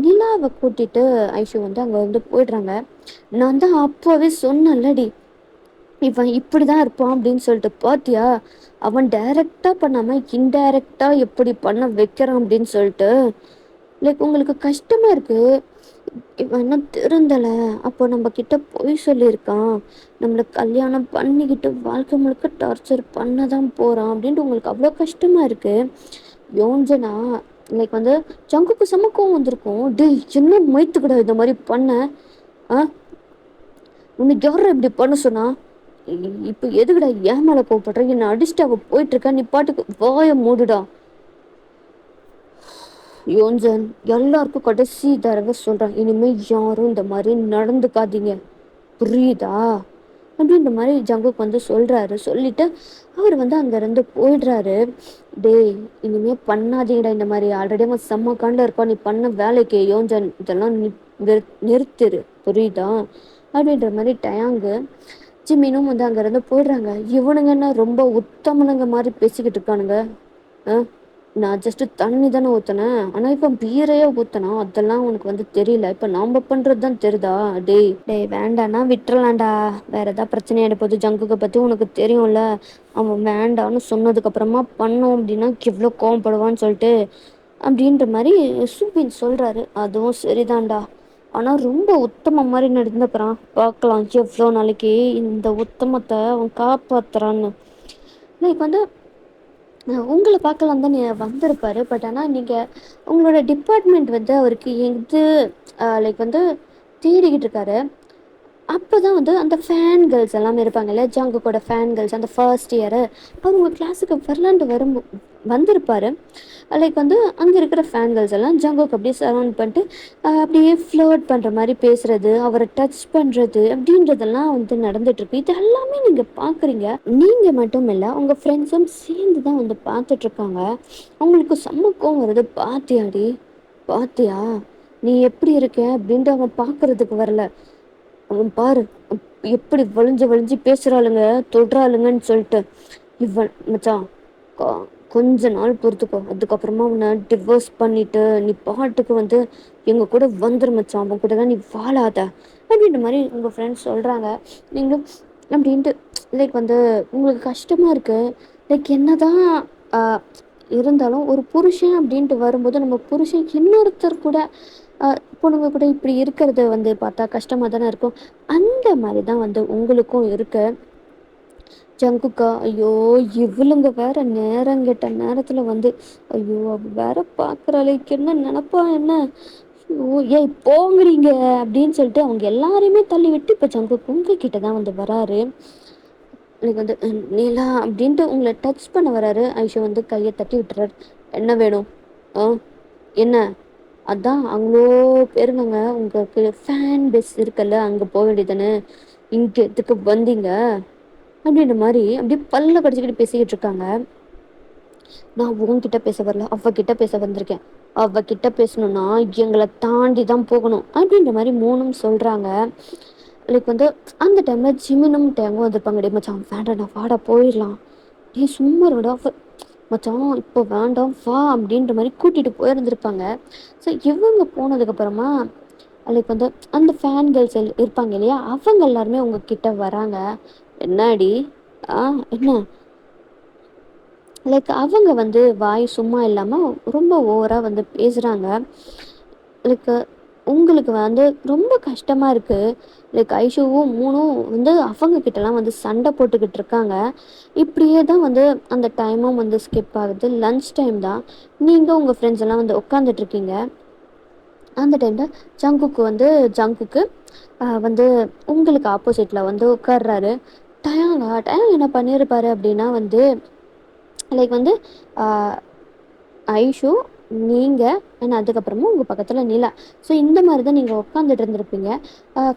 நிலாவை கூட்டிட்டு ஐஷு வந்து அங்கே வந்து போயிடுறாங்க. நான் தான் அப்போவே சொன்னேன்லடி, இவன் இப்படி தான் இருப்பான் அப்படின்னு சொல்லிட்டு, பாத்தியா அவன் டைரக்டாக பண்ணாமல் இன்டைரக்டாக எப்படி பண்ண வைக்கிறான் அப்படின்னு சொல்லிட்டு. லைக் உங்களுக்கு கஷ்டமாக இருக்குது, இவன் இன்னும் திருந்தலை, அப்போ நம்ம கிட்ட பொய் சொல்லியிருக்கான், நம்மளை கல்யாணம் பண்ணிக்கிட்டு வாழ்க்கை முழுக்க டார்ச்சர் பண்ண தான் போகிறான் அப்படின்ட்டு உங்களுக்கு அவ்வளோ கஷ்டமாக இருக்குது. யோஞ்சனா லைக் வந்து ஜங்குக்கு செம்ம கோவம் வந்திருக்கும். டேய் என்ன மொய்த்துக்கிட இந்த மாதிரி பண்ண, ஆ உனக்கு யார இப்படி பண்ண சொன்னா, இப்போ எதுக்குடா ஏன் மேல கோவப்படுற, என்ன அடிச்சுட்டு அவ போயிட்டு இருக்கா, நீ பாட்டுக்கு வாய மூடுடா. யோன்ஜன் எல்லாருக்கும் கடைசி தடவை சொல்றேன், இனிமே யாரும் இந்த மாதிரி நடந்துக்காதீங்க, புரியுதா அப்படின்ற மாதிரி ஜங்குக் வந்து சொல்றாரு. சொல்லிட்டு அவர் வந்து அங்கேருந்து போயிடுறாரு. டேய் இனிமே பண்ணாதீங்கடா இந்த மாதிரி, ஆல்ரெடி அவன் செம்ம காண்டில் இருப்பான், நீ பண்ண வேலைக்கு யோன்ஜன் இதெல்லாம் நிறுத்திரு புரியுதா அப்படின்ற மாதிரி டயாங்கு ஜிம்மினும் வந்து அங்கேருந்து போயிடுறாங்க. இவனுங்கன்னா ரொம்ப உத்தமனுங்க மாதிரி பேசிக்கிட்டு இருக்கானுங்க. நான் ஜஸ்ட் தண்ணி தானே ஊற்றினேன், ஆனால் இப்போ பீரையே ஊற்றினா அதெல்லாம் உனக்கு வந்து தெரியல, இப்போ நாம் பண்ணுறது தான் தெரியுதா. டேய் டேய் வேண்டான்னா விட்டுறலாம்டா, வேற ஏதாவது பிரச்சனையாயிட போது, ஜங்குக்கை பற்றி உனக்கு தெரியும்ல, அவன் வேண்டான்னு சொன்னதுக்கப்புறமா பண்ணோம் அப்படின்னா எவ்வளோ கோவப்படுவான்னு சொல்லிட்டு அப்படின்ற மாதிரி சூபின் சொல்கிறாரு. அதுவும் சரிதான்டா, ஆனால் ரொம்ப உத்தமம் மாதிரி நடந்துக்கிறான், பார்க்கலாம் எவ்வளோ நாளைக்கு இந்த உத்தமத்தை அவன் காப்பாற்றுறான்னு. லைக் வந்து உங்களை பார்க்கலாம் தான் வந்திருப்பாரு. பட் ஆனால் நீங்கள் உங்களோட டிபார்ட்மெண்ட் வந்து அவருக்கு எது லைக் வந்து தேடிக்கிட்டு இருக்காரு. அப்போ தான் வந்து அந்த ஃபேன் கேர்ள்ஸ் எல்லாமே இருப்பாங்கல்ல, ஜங்குக்கோட ஃபேன் கேர்ள்ஸ், அந்த ஃபர்ஸ்ட் இயரு அவர் உங்கள் கிளாஸுக்கு வரலான்ட்டு வந்திருப்பார். லைக் வந்து அங்கே இருக்கிற ஃபேன் கேர்ள்ஸ் எல்லாம் ஜங்குக்கு அப்படியே சரௌண்ட் பண்ணிட்டு அப்படியே ஃப்ளர்ட் பண்ணுற மாதிரி பேசுகிறது, அவரை டச் பண்ணுறது அப்படின்றதெல்லாம் வந்து நடந்துட்டுருக்கு. இது எல்லாமே நீங்கள் பார்க்குறீங்க. நீங்கள் மட்டும் இல்லை, உங்கள் ஃப்ரெண்ட்ஸும் சேர்ந்து தான் வந்து பார்த்துட்ருக்காங்க. அவங்களுக்கு செம்மக்கம் வருது, பாத்தியாடி பாத்தியா நீ எப்படி இருக்க அப்படின்ட்டு அவன் பார்க்குறதுக்கு வரல. அவன் பாரு எப்படி வலிஞ்சு வலிஞ்சு பேசுறாளுங்க, தொடுறாளுங்கன்னு சொல்லிட்டு. இவன் மச்சான் கொஞ்ச நாள் பொறுத்துக்கோ, அதுக்கப்புறமா உன்னை டிவோர்ஸ் பண்ணிட்டு நீ பாட்டுக்கு வந்து எங்க கூட வந்துரு மச்சான், அவன் கூட தான் நீ வாழாத அப்படின்ற மாதிரி உங்கள் ஃப்ரெண்ட்ஸ் சொல்கிறாங்க. நீங்களும் அப்படின்ட்டு லைக் வந்து உங்களுக்கு கஷ்டமாக இருக்குது. லைக் என்னதான் இருந்தாலும் ஒரு புருஷன் அப்படின்ட்டு வரும்போது நம்ம புருஷன் இன்னொருத்தர் கூட பொண்ணுங்க கூட இப்படி இருக்கிறது வந்து பார்த்தா கஷ்டமாக தானே இருக்கும். அந்த மாதிரி தான் வந்து உங்களுக்கும் இருக்கு ஜங்குக்கா. ஐயோ இவளுங்க வேற நேரங்கெட்ட நேரத்தில் வந்து, ஐயோ அவ வேற பார்க்குறாளுக்கு என்ன நினப்பா என்ன, ஐயோ ஏய் போங்கிறீங்க அப்படின்னு சொல்லிட்டு அவங்க எல்லாரையுமே தள்ளி விட்டு இப்போ ஜங்குக்கு உங்ககிட்ட தான் வந்து வராரு. எனக்கு வந்து நீலா அப்படின்ட்டு உங்களை டச் பண்ண வராரு. ஐஷோ வந்து கையை தட்டி விட்டுறாரு. என்ன வேணும், என்ன, அதான் அவ்வளோ பேருங்க உங்களுக்கு ஃபேன் பேஸ் இருக்குல்ல, அங்கே போக வேண்டியதானே, இங்கே எதுக்கு வந்தீங்க அப்படின்ற மாதிரி அப்படியே பல்ல கடிச்சிக்கிட்டு பேசிக்கிட்டு இருக்காங்க. நான் உன்கிட்ட பேச வரல, அவகிட்ட பேச வந்திருக்கேன், அவகிட்ட பேசணும்னா எங்களை தாண்டி தான் போகணும் அப்படின்ற மாதிரி மூணும் சொல்கிறாங்க. லைக் வந்து அந்த டைமில் ஜிமினும் டேங்கும் வந்திருப்பாங்க. டே மச்சான் வேண்டாம் நான் வாடா போயிடலாம், டே சும்மா இருடா மச்சான் இப்போ வேண்டாம் வா அப்படின்ற மாதிரி கூட்டிகிட்டு போயிருந்துருப்பாங்க. ஸோ இவங்க போனதுக்கப்புறமா லைக் வந்து அந்த ஃபேன் கேர்ள்ஸ் இருப்பாங்க இல்லையா, அவங்க எல்லாருமே உங்ககிட்ட வராங்க. என்னடி என்ன, லைக் அவங்க வந்து வாய் சும்மா இல்லாமல் ரொம்ப ஓவராக வந்து பேசுகிறாங்க. லைக் உங்களுக்கு வந்து ரொம்ப கஷ்டமாக இருக்குது. லைக் ஐஷுவும் மூணும் வந்து அவங்க கிட்டலாம் வந்து சண்டை போட்டுக்கிட்டு இருக்காங்க. இப்படியே தான் வந்து அந்த டைமும் வந்து ஸ்கிப் ஆகுது. லன்ச் டைம் தான், நீங்கள் உங்கள் ஃப்ரெண்ட்ஸ் எல்லாம் வந்து உட்காந்துட்ருக்கீங்க. அந்த டைமில் ஜங்குக்கு வந்து உங்களுக்கு ஆப்போசிட்டில் வந்து உட்கார்றாரு. டயாங் என்ன பண்ணியிருப்பாரு அப்படின்னா வந்து லைக் வந்து ஐஷு நீங்கள் அண்ட் அதுக்கப்புறமா உங்கள் பக்கத்தில் நிலா, ஸோ இந்த மாதிரி தான் நீங்கள் உட்காந்துட்டு இருந்திருப்பீங்க.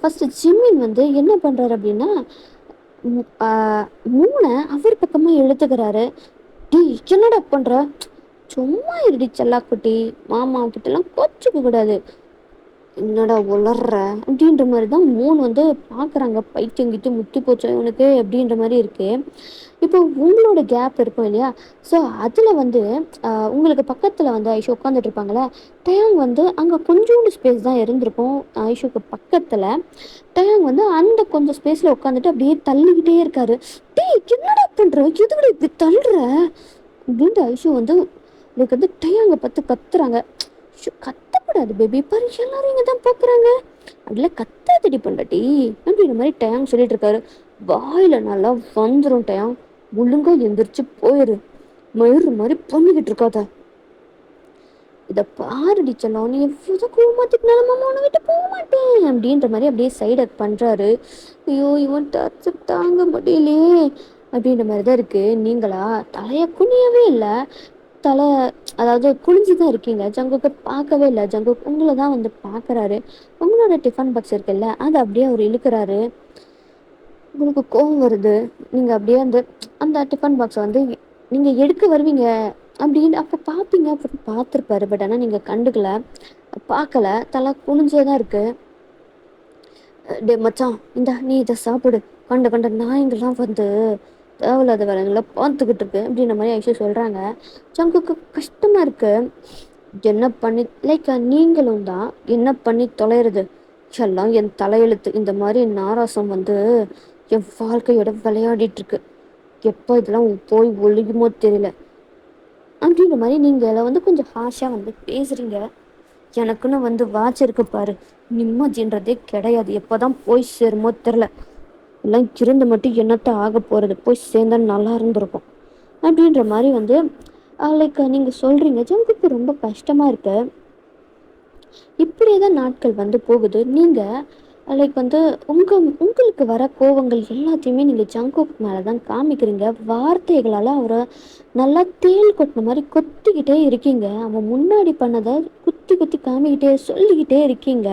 ஃபஸ்ட்டு ஜிம்மின் வந்து என்ன பண்ணுறாரு அப்படின்னா மூணை அவர் பக்கமாக இழுத்துக்கிறாரு. டீ என்னடா பண்ணுற, சும்மா இருடி செல்லாக்குட்டி, மாமா கிட்டலாம் கொச்சிக்க கூடாது, என்னடா உளர்ற அப்படின்ற மாதிரி தான் மூணு வந்து பார்க்குறாங்க. பைத்தியங்கிட்டு முத்தி போச்சு இவனுக்கு அப்படின்ற மாதிரி இருக்கு. இப்போ உங்களோட கேப் இருக்கும் இல்லையா, ஸோ அதில் வந்து உங்களுக்கு பக்கத்தில் வந்து ஐஷு உட்காந்துட்டு இருப்பாங்களே, டயாங் வந்து அங்கே கொஞ்சோண்டு ஸ்பேஸ் தான் இருந்திருக்கும் ஐஷுக்கு பக்கத்தில். டயாங் வந்து அந்த கொஞ்சம் ஸ்பேஸில் உட்காந்துட்டு அப்படியே தள்ளிக்கிட்டே இருக்காரு. டேய் என்னடா பண்ணுற, எதுவிட இப்படி தள்ளுற அப்படின்ட்டு ஐஷு வந்து எனக்கு வந்து டயாங்கை பார்த்து கத்துறாங்க. கத்தக்கூடாது பேபி, பாரு எல்லாரும் இங்கே தான் பார்க்குறாங்க, அதில் கத்தாதடி பண்ணாட்டி அப்படின்ற மாதிரி டயாங் சொல்லிட்டு இருக்காரு. வாயில் நல்லா வந்துடும் டயாங், ஒழுங்கா எந்திரிச்சு போயிரு, மயிறு மாதிரி பண்ணிக்கிட்டு இருக்காத. இத பாருடி செல்லம், நீ எவ்ளோ கோவமா திட்டினாலும் மாமா உன்னை விட்டு போக மாட்டேன் அப்படின்ற மாதிரி அப்படியே சைட் அக் பண்றாரு. ஐயோ இவன் டார்ச்சர் தாங்க முடியலையே அப்படின்ற மாதிரி தான் இருக்கு. நீங்களா தலைய குனியவே இல்லை, தலை அதாவது குனிஞ்சு தான் இருக்கீங்க. ஜங்குக்கு பார்க்கவே இல்லை. ஜங்குக் உங்களை தான் வந்து பார்க்குறாரு. உங்களோட டிஃபன் பாக்ஸ் இருக்குல்ல, அதை அப்படியே அவர் இழுக்கிறாரு. உங்களுக்கு கோவம் வருது. நீங்கள் அப்படியே அந்த அந்த டிஃபன் பாக்ஸை வந்து நீங்கள் எடுக்க வருவீங்க அப்படின்னு அப்போ பார்ப்பீங்க அப்படின்னு பார்த்துருப்பாரு. பட் ஆனால் நீங்கள் கண்டுக்கல, பார்க்கல, தலை குனிஞ்சே தான் இருக்கு. டே மச்சான், இந்தா நீ இதை சாப்பிடு, கண்ட கண்ட நாய்ங்கெல்லாம் வந்து தேவையில்லாத வேலைங்களை பார்த்துக்கிட்டு இருக்கு அப்படின்ற மாதிரி ஐஷு சொல்கிறாங்க. ஜங்குக்கு கஷ்டமாக இருக்கு. என்ன பண்ணி லைக் நீங்களும் தான் என்ன பண்ணி தொலைகிறது எல்லாம் என் தலையெழுத்து. இந்த மாதிரி நாராசம் வந்து என் வாழ்க்கையோட விளையாடிட்டு இருக்கு. எப்போ இதெல்லாம் போய் ஒழுகுமோ தெரியல அப்படின்ற மாதிரி நீங்கள் வந்து கொஞ்சம் ஹாஷாக வந்து பேசுகிறீங்க. எனக்குன்னு வந்து வாட்ச் இருக்கு பாரு, நிம்மதின்றதே கிடையாது. எப்போதான் போய் சேருமோ தெரில. எல்லாம் இருந்து மட்டும் என்னத்த ஆக போகிறது, போய் சேர்ந்தா நல்லா இருந்திருக்கும் அப்படின்ற மாதிரி வந்து லைக் நீங்கள் சொல்கிறீங்க. ஜங்குக்கு ரொம்ப கஷ்டமாக இருக்கு. இப்படியே தான் நாட்கள் வந்து போகுது. நீங்கள் லைக் வந்து உங்களுக்கு வர கோவங்கள் எல்லாத்தையுமே நீங்கள் ஜங்குக் மேலே தான் காமிக்கிறீங்க. வார்த்தைகளால் அவரை நல்லா தேள் கொட்டின மாதிரி கொத்திக்கிட்டே இருக்கீங்க. அவன் முன்னாடி பண்ணதை குத்தி குத்தி காமிக்கிட்டே சொல்லிக்கிட்டே இருக்கீங்க.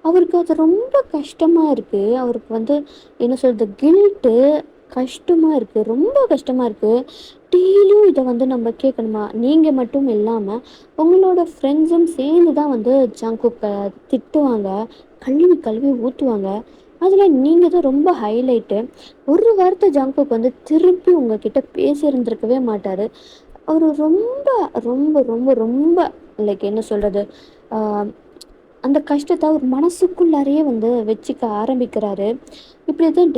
அவருக்கு அது ரொம்ப கஷ்டமாக இருக்குது. அவருக்கு வந்து என்ன சொல்கிறது, கில்ட்டு கஷ்டமாக இருக்குது, ரொம்ப கஷ்டமாக இருக்குது. டெய்லியும் இதை வந்து நம்ம கேட்கணுமா? நீங்கள் மட்டும் இல்லாமல் உங்களோட ஃப்ரெண்ட்ஸும் சேர்ந்து தான் வந்து ஜங்குக்கை திட்டுவாங்க, கழுவி கழுவி ஊற்றுவாங்க. அதில் நீங்கள் தான் ரொம்ப ஹைலைட்டு. ஒரு வார்த்தை ஜங்குக்கு வந்து திருப்பி உங்ககிட்ட பேசியிருந்திருக்கவே மாட்டார். அவர் ரொம்ப ரொம்ப ரொம்ப ரொம்ப லைக் என்ன சொல்கிறது, அந்த கஷ்டத்தை அவர் மனசுக்குள்ளாரையே வந்து வச்சுக்க ஆரம்பிக்கிறாரு. இப்படி தான்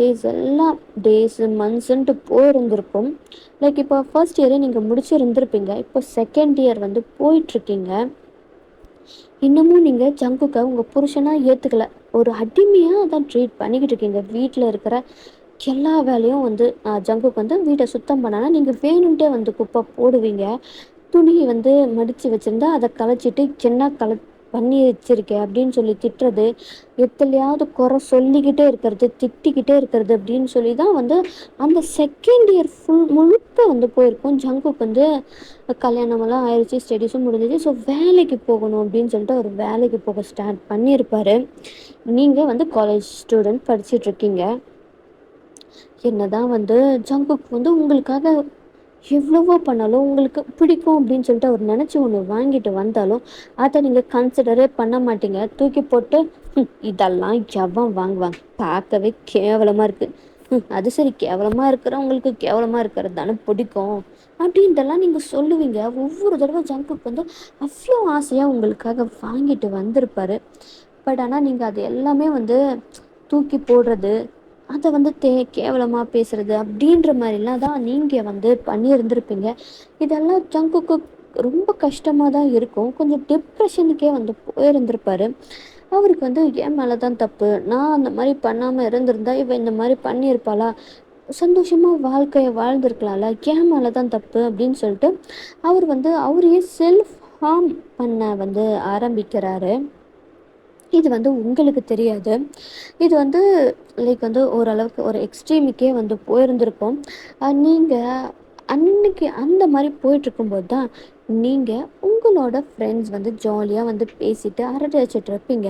டேஸு மந்த்ஸுன்ட்டு போயிருந்திருக்கும். லைக் இப்போ ஃபர்ஸ்ட் இயரே நீங்கள் முடிச்சிருந்துருப்பீங்க. இப்போ செகண்ட் இயர் வந்து போயிட்டுருக்கீங்க. இன்னமும் நீங்கள் ஜங்குக்கை உங்கள் புருஷனாக ஏற்றுக்கல, ஒரு அடிமையாக தான் ட்ரீட் பண்ணிக்கிட்டு இருக்கீங்க. வீட்டில் இருக்கிற எல்லா வேலையும் வந்து ஜங்குக்கு வந்து வீட்டை சுத்தம் பண்ணானா நீங்கள் வேணும்ட்டே வந்து குப்பை போடுவீங்க. துணியை வந்து மடித்து வச்சுருந்தா அதை கலைச்சிட்டு என்ன பண்ணி வச்சிருக்கேன் அப்படின்னு சொல்லி திட்டுறது, எத்தலையாவது குறை சொல்லிக்கிட்டே இருக்கிறது, திட்டிக்கிட்டே இருக்கிறது அப்படின்னு சொல்லி தான் வந்து அந்த செகண்ட் இயர் முழுக்க வந்து போயிருக்கோம். ஜங்குக்கு வந்து கல்யாணமெல்லாம் ஆயிடுச்சு, ஸ்டடீஸும் முடிஞ்சிச்சு. ஸோ வேலைக்கு போகணும் அப்படின்னு சொல்லிட்டு அவர் வேலைக்கு போக ஸ்டார்ட் பண்ணியிருப்பார். நீங்கள் வந்து காலேஜ் ஸ்டூடெண்ட் படிச்சிட்ருக்கீங்க. என்னதான் வந்து ஜங்குக்கு வந்து உங்களுக்காக எவ்வளவோ பண்ணாலும் உங்களுக்கு பிடிக்கும் அப்படின்னு சொல்லிட்டு அவர் நினச்சி ஒன்று வாங்கிட்டு வந்தாலும் அதை நீங்கள் கன்சிடரே பண்ண மாட்டீங்க. தூக்கி போட்டு இதெல்லாம் எவன் வாங்குவாங்க, பார்க்கவே கேவலமாக இருக்குது, அது சரி கேவலமாக இருக்கிறவங்களுக்கு கேவலமாக இருக்கிறது தானே பிடிக்கும் அப்படின்ட்டெல்லாம் நீங்கள் சொல்லுவீங்க. ஒவ்வொரு தடவை ஜங்குக்கு வந்து அவ்வளோ ஆசையாக உங்களுக்காக வாங்கிட்டு வந்திருப்பாரு. பட் ஆனால் நீங்கள் அது எல்லாமே வந்து தூக்கி போடுறது, அதை வந்து கேவலமாக பேசுகிறது அப்படின்ற மாதிரிலாம் தான் நீங்கள் வந்து பண்ணியிருந்திருப்பீங்க. இதெல்லாம் ஜங்குக்கு ரொம்ப கஷ்டமாக தான் இருக்கும். கொஞ்சம் டிப்ரெஷனுக்கே வந்து போயிருந்திருப்பார். அவருக்கு வந்து என் மேலே தான் தப்பு, நான் அந்த மாதிரி பண்ணாமல் இருந்திருந்தா இவன் இந்த மாதிரி பண்ணியிருப்பாளா, சந்தோஷமாக வாழ்க்கையை வாழ்ந்திருக்கலாம்ல, என் மேலே தான் தப்பு அப்படின்னு சொல்லிட்டு அவர் வந்து அவரையே செல்ஃப் ஹார்ம் பண்ண வந்து ஆரம்பிக்கிறாரு. இது வந்து உங்களுக்கு தெரியாது. இது வந்து லைக் வந்து ஓரளவுக்கு ஒரு எக்ஸ்ட்ரீமுக்கே வந்து போயிருந்திருப்போம். நீங்கள் அன்னைக்கு அந்த மாதிரி போயிட்டுருக்கும்போது தான் நீங்கள் உங்களோட ஃப்ரெண்ட்ஸ் வந்து ஜாலியாக வந்து பேசிட்டு அரட்டை அடிச்சிட்டு இருப்பீங்க.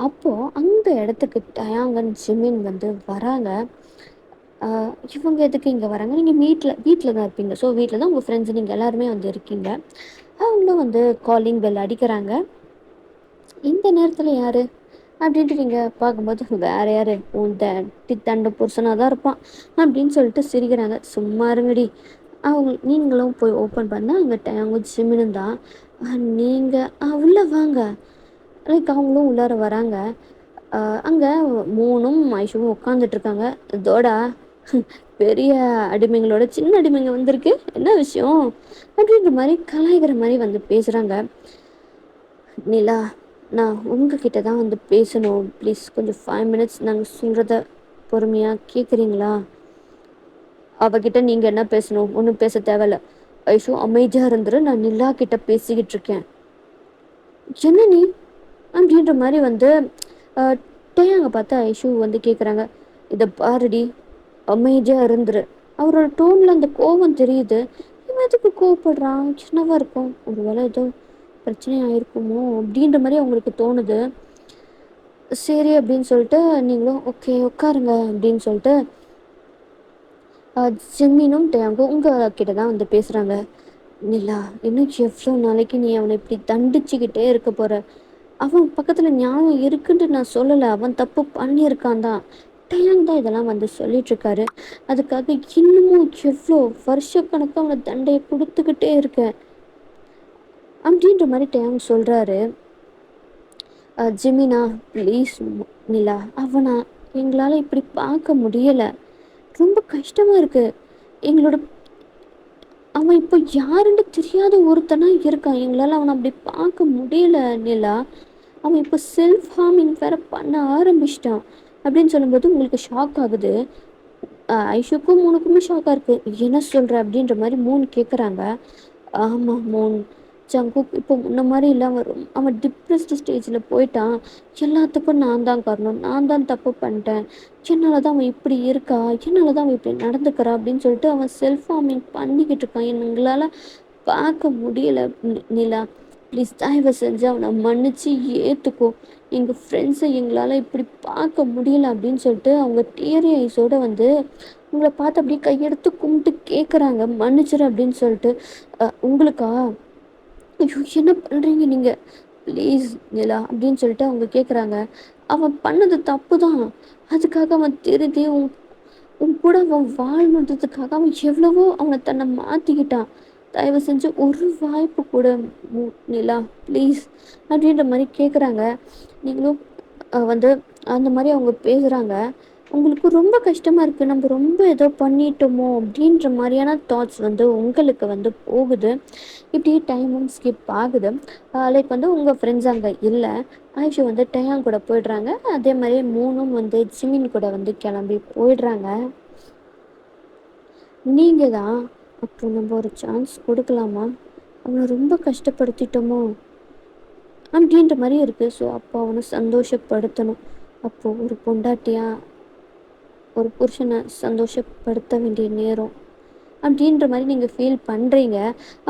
அப்போது அந்த இடத்துக்கு டயாங்கன் ஜிமின் வந்து வராங்க. இவங்க எதுக்கு இங்கே வராங்க? நீங்கள் வீட்டில் தான் இருப்பீங்க. ஸோ வீட்டில் தான் உங்கள் ஃப்ரெண்ட்ஸ் நீங்கள் எல்லாருமே வந்து இருக்கீங்க. அவங்களும் வந்து காலிங் பெல் அடிக்கிறாங்க. இந்த நேரத்தில் யார் அப்படின்ட்டு நீங்கள் பார்க்கும்போது வேறு யார், உன் தண்ட புருஷனாக தான் இருப்பான் அப்படின்னு சொல்லிட்டு சிரிக்கிறாங்க. சும்மா இருங்கடி. நீங்களும் போய் ஓப்பன் பண்ணால் அங்கே அவங்க ஜிமினும் தான். நீங்கள் உள்ளே வாங்க. லைக் அவங்களும் உள்ளார வராங்க. அங்கே மூணும் ஐஷுவும் உட்காந்துட்ருக்காங்க. இதோடா பெரிய அடிமைங்களோட சின்ன அடிமைங்க வந்திருக்கு, என்ன விஷயம் அப்படின்ற மாதிரி கலாய்கிற மாதிரி வந்து பேசுகிறாங்க. நிலா, நான் உங்ககிட்ட தான் வந்து பேசணும், ப்ளீஸ் கொஞ்சம் 5 மினிட்ஸ் நாங்கள் சொல்கிறத பொறுமையாக கேட்குறீங்களா? அவகிட்ட நீங்கள் என்ன பேசணும், ஒன்றும் பேச தேவையில்ல. ஐஷு அமைதியாக இருந்துரு, நான் நிலா கிட்ட பேசிக்கிட்டு இருக்கேன் என்ன நீ அப்படின்ற மாதிரி வந்து டேயாங்க பார்த்தா ஐஷு வந்து கேட்குறாங்க. இதை பாருடி, அமைதியாக இருந்துரு. அவரோட டோனில் அந்த கோபம் தெரியுது. இவன் எதுக்கு கோவப்படுறான், சின்னவா இருக்கும், ஒரு வேளை ஏதோ பிரச்சனை ஆயிருக்குமோ அப்படின்ற மாதிரி அவங்களுக்கு தோணுது. சரி அப்படின்னு சொல்லிட்டு நீங்களும் ஓகே உட்காருங்க அப்படின்னு சொல்லிட்டு ஜெமினும் டேயாங்கும் உங்ககிட்ட தான் வந்து பேசுகிறாங்க. நிலா, இன்னும் எவ்வளோ நாளைக்கு நீ அவனை இப்படி தண்டிச்சுக்கிட்டே இருக்க போற? அவன் பக்கத்துல ஞாபகம் இருக்குன்ட்டு நான் சொல்லலை, அவன் தப்பு பண்ணியிருக்கான் தான். டேயாங் தான் இதெல்லாம் வந்து சொல்லிட்டு இருக்காரு. அதுக்காக இன்னமும் எவ்வளோ வருஷக்கணக்காக அவனை தண்டையை கொடுத்துக்கிட்டே இருக்கேன் அப்படின்ற மாதிரி டேயாங் சொல்றாரு. ஜெமினா ப்ளீஸ் நிலா, அவனா எங்களால் இப்படி பார்க்க முடியலை, ரொம்ப கஷ்டமா இருக்கு. எங்களோட அவன் இப்போ யாருன்னு தெரியாத ஒருத்தனா இருக்கான், எங்களால் அவனை அப்படி பார்க்க முடியல நிலா. அவன் இப்போ செல்ஃப் ஹார்மிங் வேற பண்ண ஆரம்பிச்சிட்டான் அப்படின்னு சொல்லும்போது உங்களுக்கு ஷாக் ஆகுது. ஐஷுக்கும் மூணுக்குமே ஷாக்காக இருக்குது. என்ன சொல்கிற அப்படின்ற மாதிரி மூணு கேட்குறாங்க. ஆமாம் மூணு, ஜங்குக் இப்போ முன்ன மாதிரி இல்லை, அவன் டிப்ரெஸ்டு ஸ்டேஜில் போயிட்டான். எல்லாத்துக்கும் நான் தான் காரணம், நான் தான் தப்பு பண்ணிட்டேன், என்னால் தான் அவன் இப்படி இருக்கா, என்னால் தான் அவன் இப்படி நடந்துக்கிறா அப்படின்னு சொல்லிட்டு அவன் செல்ஃப் ஹார்மிங் பண்ணிக்கிட்டு இருக்கான். எங்களால் பார்க்க முடியல நிலா, ப்ளீஸ் தயவு செஞ்சு அவனை மன்னிச்சு ஏற்றுக்கோ. எங்கள் ஃப்ரெண்ட்ஸை எங்களால் இப்படி பார்க்க முடியல அப்படின்னு சொல்லிட்டு அவங்க டியரி ஐஸோடு வந்து உங்களை பார்த்து அப்படியே கையெடுத்து கும்பிட்டு கேட்குறாங்க, மன்னிச்சிரு அப்படின்னு சொல்லிட்டு. உங்களுக்கா, ஐயோ என்ன பண்ணுறீங்க நீங்கள், ப்ளீஸ் நிலா அப்படின்னு சொல்லிட்டு அவங்க கேட்குறாங்க. அவன் பண்ணது தப்பு தான், அதுக்காக அவன் திருதி உன் கூட அவன் வாழ்ந்ததுக்காக அவன் எவ்வளவோ அவனை தன்னை மாற்றிக்கிட்டான். தயவு செஞ்சு ஒரு வாய்ப்பு கூட நிலா ப்ளீஸ் அப்படின்ற மாதிரி கேட்குறாங்க. நீங்களும் வந்து அந்த மாதிரி அவங்க பேசுகிறாங்க. உங்களுக்கு ரொம்ப கஷ்டமாக இருக்குது, நம்ம ரொம்ப ஏதோ பண்ணிட்டோமோ அப்படின்ற மாதிரியான தாட்ஸ் வந்து உங்களுக்கு வந்து போகுது. இப்படியே டைமும் ஸ்கிப் ஆகுது. லைக் வந்து உங்கள் ஃப்ரெண்ட்ஸ் அங்கே இல்லை, ஆயிஷு வந்து டேயாங் கூட போயிடுறாங்க. அதே மாதிரி மூணும் வந்து ஜிமின் கூட வந்து கிளம்பி போயிடுறாங்க. நீங்கள் தான் அப்போ நம்ம ஒரு சான்ஸ் கொடுக்கலாமா, அவனை ரொம்ப கஷ்டப்படுத்திட்டோமோ அப்படின்ற மாதிரி இருக்குது. ஸோ அப்போ அவனை சந்தோஷப்படுத்தணும். அப்போது ஒரு பொண்டாட்டியாக ஒரு புருஷனை சந்தோஷப்படுத்த வேண்டிய நேரம் அப்படின்ற மாதிரி நீங்கள் ஃபீல் பண்ணுறீங்க.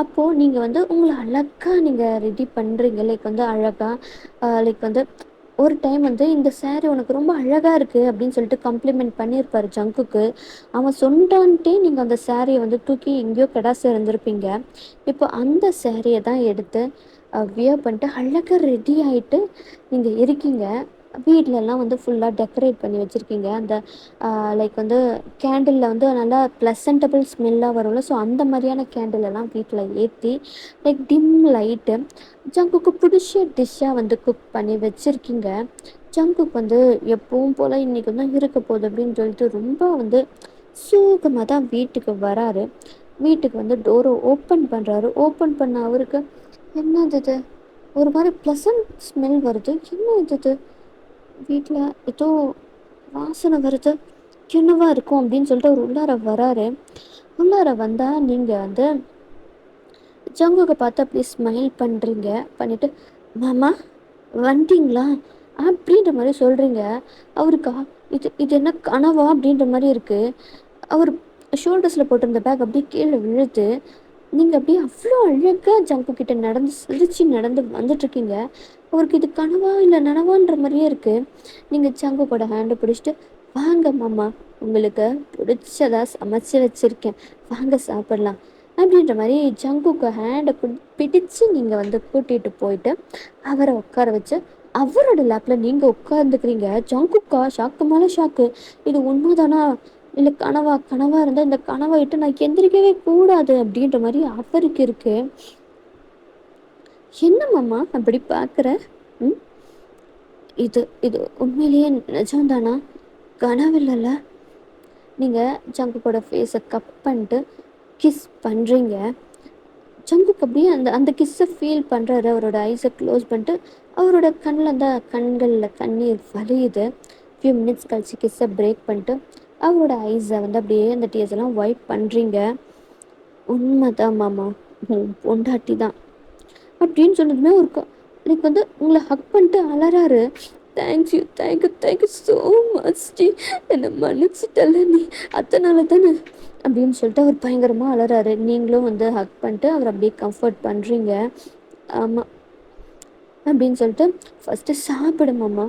அப்போது நீங்கள் வந்து உங்களை அழகாக நீங்கள் ரெடி பண்ணுறீங்க. லைக் வந்து அழகாக லைக் வந்து ஒரு டைம் வந்து இந்த சேரீ உனக்கு ரொம்ப அழகாக இருக்குது அப்படின்னு சொல்லிட்டு கம்ப்ளிமெண்ட் பண்ணியிருப்பார் ஜங்குக்கு. அவன் சொன்னான்ட்டே நீங்கள் அந்த சேரீயை வந்து தூக்கி எங்கேயோ கெடாசு இருந்திருப்பீங்க. இப்போ அந்த சேரீயை தான் எடுத்து வியர் பண்ணிட்டு அழகாக ரெடி ஆகிட்டு நீங்கள் இருக்கீங்க. வீட்டிலலாம் வந்து ஃபுல்லாக டெக்கரேட் பண்ணி வச்சுருக்கீங்க. அந்த லைக் வந்து கேண்டிலில் வந்து நல்லா ப்ளசன்டபிள் ஸ்மெல்லாக வரும்ல, ஸோ அந்த மாதிரியான கேண்டில் எல்லாம் வீட்டில் ஏற்றி லைக் டிம் லைட்டு ஜங்குக்கு பிடிச்ச டிஷ்ஷாக வந்து குக் பண்ணி வச்சுருக்கீங்க. ஜங்குக்கு வந்து எப்பவும் போல் இன்றைக்கி தான் இருக்க போகுது அப்படின்னு சொல்லிட்டு ரொம்ப வந்து சோகமாக தான் வீட்டுக்கு வராரு. வீட்டுக்கு வந்து டோரை ஓப்பன் பண்ணுறாரு. ஓப்பன் பண்ண அவருக்கு என்னது இது, ஒரு மாதிரி ப்ளசன்ட் ஸ்மெல் வருது, என்ன இது வீட்டில் ஏதோ வாசனை வருது, என்னவா இருக்கும் அப்படின்னு சொல்லிட்டு அவர் உள்ளார வராரு. உள்ளார வந்தால் நீங்கள் வந்து ஜங்குக்கு பார்த்து அப்படியே ஸ்மைல் பண்ணுறீங்க. பண்ணிவிட்டு மாமா வந்துட்டிங்களா அப்படின்ற மாதிரி சொல்கிறீங்க. அவருக்கா இது இது என்ன கனவா அப்படின்ற மாதிரி இருக்குது. அவர் ஷோல்டர்ஸில் போட்டிருந்த பேக் அப்படியே கீழே விழுது. நீங்கள் அப்படியே அவ்வளோ அழகாக ஜங்கு கிட்ட நடந்து சிரித்து நடந்து வந்துட்ருக்கீங்க. அவருக்கு இது கனவா இல்லை நனவான்ற மாதிரியே இருக்குது. நீங்கள் ஜங்கு கூட ஹேண்டை பிடிச்சிட்டு வாங்க மாமா, உங்களுக்கு பிடிச்சதா சமைச்சு வச்சுருக்கேன், வாங்க சாப்பிட்லாம் அப்படின்ற மாதிரி ஜங்குக்கு ஹேண்டை பிடிச்சு நீங்கள் வந்து கூட்டிகிட்டு போயிட்டு அவரை உட்கார வச்சு அவரோட லேப்பில் நீங்கள் உட்காந்துக்கிறீங்க. ஜங்குக்கா ஷாக்கு மேலே ஷாக்கு. இது உண்மைதானா இல்லை கனவா, கனவா இருந்தால் இந்த கனவை விட்டு நான் எந்திரிக்கவே கூடாது அப்படின்ற மாதிரி அவருக்கு இருக்கு. என்ன மாமா அப்படி பார்க்குற, ம் இது இது உண்மையிலேயே நிஜம்தானா, கனவில்லைல்ல? நீங்கள் ஜங்குக்கோட ஃபேஸை கப் பண்ணிட்டு கிஸ் பண்ணுறீங்க. ஜங்குக்கு அப்படியே அந்த அந்த கிஸ்ஸை ஃபீல் பண்ணுறாரு. அவரோட ஐஸை க்ளோஸ் பண்ணிட்டு அவரோட கண்ணில் அந்த கண்களில் கண்ணீர் வலியுது. ஃபியூ மினிட்ஸ் கழிச்சு கிஸ்ஸை பிரேக் பண்ணிட்டு அவரோட ஐஸை வந்து அப்படியே அந்த டீயர்ஸ் எல்லாம் வைப் பண்ணுறீங்க. உண்மைதான் மாமா, பொண்டாட்டி தான் அப்படின்னு சொன்னதுமே ஒரு லைக் வந்து உங்களை ஹக் பண்ணிட்டு அலறாரு. Thank you thank you thank you so much டி, என்னை மன்னிச்சிட்டல நீ, அதனால தானே அப்படின்னு சொல்லிட்டு அவர் பயங்கரமாக அலறாரு. நீங்களும் வந்து ஹக் பண்ணிட்டு அவர் அப்படியே கம்ஃபர்ட் பண்ணுறீங்க. ஆமாம் அப்படின்னு சொல்லிட்டு, ஃபஸ்ட்டு சாப்பிடுமாம்மா,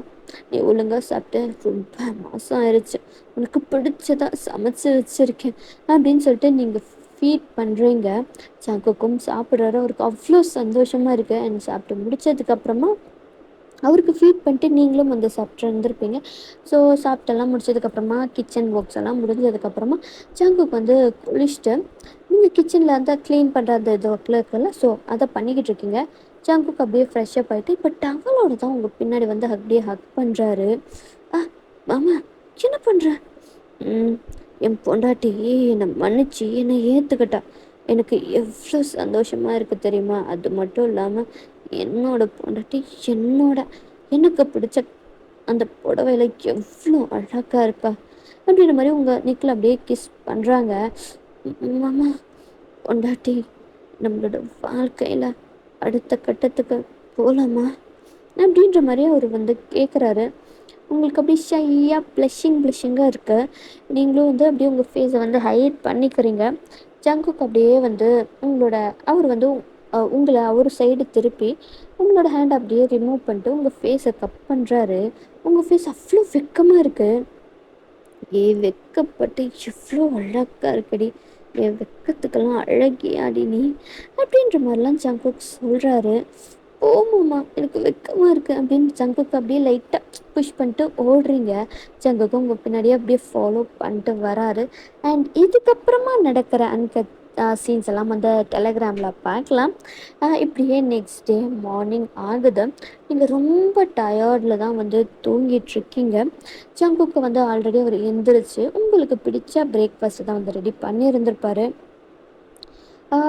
நீ ஒழுங்காக சாப்பிட்டு ரொம்ப மாதம் ஆயிடுச்சு, உனக்கு பிடிச்சதா சமைச்சு வச்சுருக்கேன் அப்படின்னு சொல்லிட்டு நீங்கள் ஃபீட் பண்ணுறீங்க. ஜங்குக்கும் சாப்பிட்றாரு. அவருக்கு அவ்வளோ சந்தோஷமாக இருக்குது. அண்ட் சாப்பிட்டு முடிச்சதுக்கப்புறமா அவருக்கு ஃபீட் பண்ணிட்டு நீங்களும் வந்து சாப்பிட்டு இருந்திருப்பீங்க. ஸோ சாப்பிட்டெல்லாம் முடிச்சதுக்கப்புறமா கிச்சன் ஒர்க்ஸ் எல்லாம் முடிஞ்சதுக்கப்புறமா ஜங்குக்கு வந்து குளிச்சுட்டு நீங்கள் கிச்சனில் அந்த க்ளீன் பண்ணுற அந்த இது ஒர்க்கில் இருக்குல்ல, ஸோ அதை பண்ணிக்கிட்டு இருக்கீங்க. ஜங்குக்கு அப்படியே ஃப்ரெஷ்ஷப் ஆகிட்டு இப்போ டவலோட தான் உங்கள் பின்னாடி வந்து அப்படியே ஹக் பண்ணுறாரு. ஆ மாமா, என்ன பண்ணுற? ம் என் பொண்டாட்டி என்னை மன்னிச்சு என்னை ஏற்றுக்கிட்டா. எனக்கு எவ்வளோ சந்தோஷமாக இருக்குது தெரியுமா? அது மட்டும் இல்லாமல் என்னோட பொண்டாட்டி என்னோட எனக்கு பிடிச்ச அந்த புடவையில எவ்வளோ அழகாக இருக்கா அப்படின்ற மாதிரி உங்கள் நிக்கில் அப்படியே கிஸ் பண்ணுறாங்க. மாமா, பொண்டாட்டி நம்மளோட வாழ்க்கையில் அடுத்த கட்டத்துக்கு போகலாமா அப்படின்ற மாதிரி அவர் வந்து கேட்குறாரு. உங்களுக்கு அப்படியே ஷையாக ப்ளஷிங்காக இருக்கு. நீங்களும் வந்து அப்படியே உங்கள் ஃபேஸை வந்து ஹைட் பண்ணிக்கிறீங்க. ஜங்குக்கு அப்படியே வந்து உங்களோட அவர் வந்து உங்களை ஒரு சைடு திருப்பி உங்களோட ஹேண்ட் அப்படியே ரிமூவ் பண்ணிட்டு உங்கள் ஃபேஸை கப் பண்ணுறாரு. உங்கள் ஃபேஸ் அவ்வளோ வெக்கமாக இருக்குது. வெக்கப்பட்டு எவ்வளோ அழகாக இருக்குடி, என் வெக்கத்துக்கெல்லாம் அழகியாடி நீ அப்படின்ற மாதிரிலாம் ஜங்குக் சொல்கிறாரு. ஓமாம்மா, எனக்கு வெக்கமாக இருக்குது அப்படின்னு ஜங்குக்கு அப்படியே லைட்டாக புஷ் பண்ணிட்டு ஓடுறீங்க. ஜங்குக்கு உங்கள் பின்னாடியே அப்படியே ஃபாலோ பண்ணிட்டு வராரு. அண்ட் இதுக்கப்புறமா நடக்கிற அன்கட் சீன்ஸ் எல்லாம் வந்து டெலகிராமில் பார்க்கலாம். இப்படியே நெக்ஸ்ட் டே மார்னிங் ஆகுது. நீங்கள் ரொம்ப டயர்டில் தான் வந்து தூங்கிட்டுருக்கீங்க. ஜங்குக்கு வந்து ஆல்ரெடி அவர் எந்திரிச்சு உங்களுக்கு பிடிச்ச பிரேக்ஃபாஸ்ட்டு தான் வந்து ரெடி பண்ணியிருந்திருப்பார்.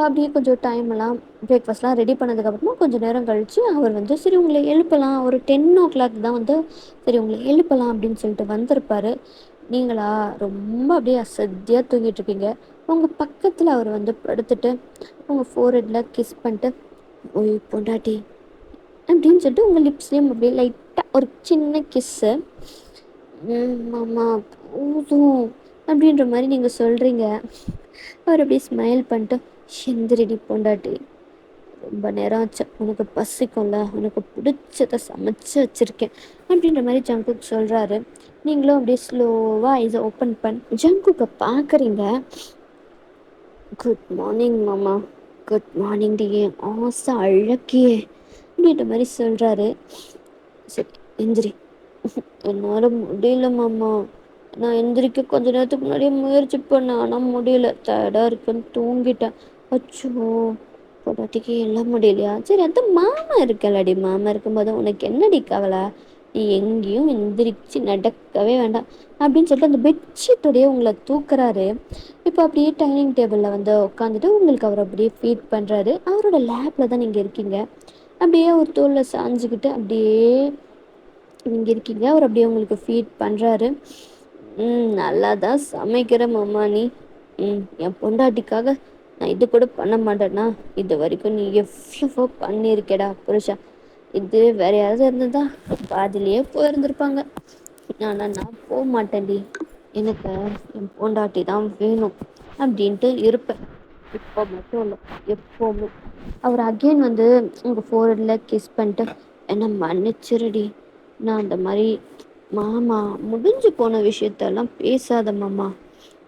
அப்படியே கொஞ்சம் டைமெல்லாம் பிரேக்ஃபாஸ்ட்லாம் ரெடி பண்ணதுக்கப்புறமா கொஞ்சம் நேரம் கழித்து அவர் வந்து சரி உங்களை எழுப்பலாம், ஒரு 10 o'clock தான் வந்து சரி உங்களை எழுப்பலாம் அப்படின்னு சொல்லிட்டு வந்திருப்பார். நீங்களா ரொம்ப அப்படியே அசதியாக தூங்கிட்டுருக்கீங்க. உங்கள் பக்கத்தில் அவர் வந்து படுத்துட்டு உங்கள் ஃபோர்ஹெட்டில் கிஸ் பண்ணிட்டு, ஓய் பொண்டாட்டி அப்படின்னு சொல்லிட்டு உங்கள் லிப்ஸ்லேயும் அப்படியே லைட்டாக ஒரு சின்ன கிஸ்ஸு. மாமா போதும் அப்படின்ற மாதிரி நீங்கள் சொல்கிறீங்க. அவர் அப்படியே ஸ்மைல் பண்ணிட்டு, எந்திரிடி பொண்டாட்டி, ரொம்ப நேரம் ஆச்சு, உனக்கு பசிக்கும்ல, உனக்கு பிடிச்சதை சமைச்சு வச்சுருக்கேன் அப்படின்ற மாதிரி ஜங்குக் சொல்கிறாரு. நீங்களும் அப்படியே ஸ்லோவாக ஐஸை ஓப்பன் பண்ணி ஜங்குக்கை பார்க்குறீங்க. குட் மார்னிங் மாமா, குட் மார்னிங் டி, ஆசை அழகியே அப்படின்ற மாதிரி சொல்கிறாரு. சரி எந்திரி. என்னால் முடியல மாமா, நான் எந்திரிக்க கொஞ்ச நேரத்துக்கு முன்னாடியே முயற்சி பண்ணேன், ஆனால் முடியல, டயர்டாக இருக்குன்னு தூங்கிட்டேன். அச்சோ, பொண்டாட்டிக்கு எல்லாம் முடியலையா? சரி அதான் மாமா இருக்கலடி, மாமா இருக்கும்போது உனக்கு என்னடி கவலை, நீ எங்கேயும் எந்திரிச்சு நடக்கவே வேண்டாம் அப்படின்னு சொல்லிட்டு அந்த பெட்ஷீட்டோடையே உங்களை தூக்குறாரு. இப்போ அப்படியே டைனிங் டேபிளில் வந்து உட்காந்துட்டு உங்களுக்கு அவர் அப்படியே ஃபீட் பண்ணுறாரு. அவரோட லேப்பில் தான் நீங்கள் இருக்கீங்க. அப்படியே ஒரு தோளில் சாஞ்சிக்கிட்டு அப்படியே நீங்கள் இருக்கீங்க. அவர் அப்படியே உங்களுக்கு ஃபீட் பண்ணுறாரு. நல்லா தான் சமைக்கிற மாமா நீ. என் பொண்டாட்டிக்காக நான் இது கூட பண்ண மாட்டேன்னா, இது வரைக்கும் நீ எவ்வளவோ பண்ணியிருக்கேடா புருஷா. இது வேற யாராவது இருந்ததா பாதிலேயே போயிருந்திருப்பாங்க. ஆனால் நான் போக மாட்டேன்டி, எனக்கு என் பொண்டாட்டி தான் வேணும் அப்படின்ட்டு இருப்பேன். இப்போ மட்டும் இல்லை, எப்போவுமே. அவர் அகெயின் வந்து உங்கள் ஃபோர்ஹெட்டில் கிஸ் பண்ணிட்டு, என்னை மன்னிச்சிருடி, நான் அந்த மாதிரி மாமா முடிஞ்சு போன விஷயத்தெல்லாம் பேசாத மாமா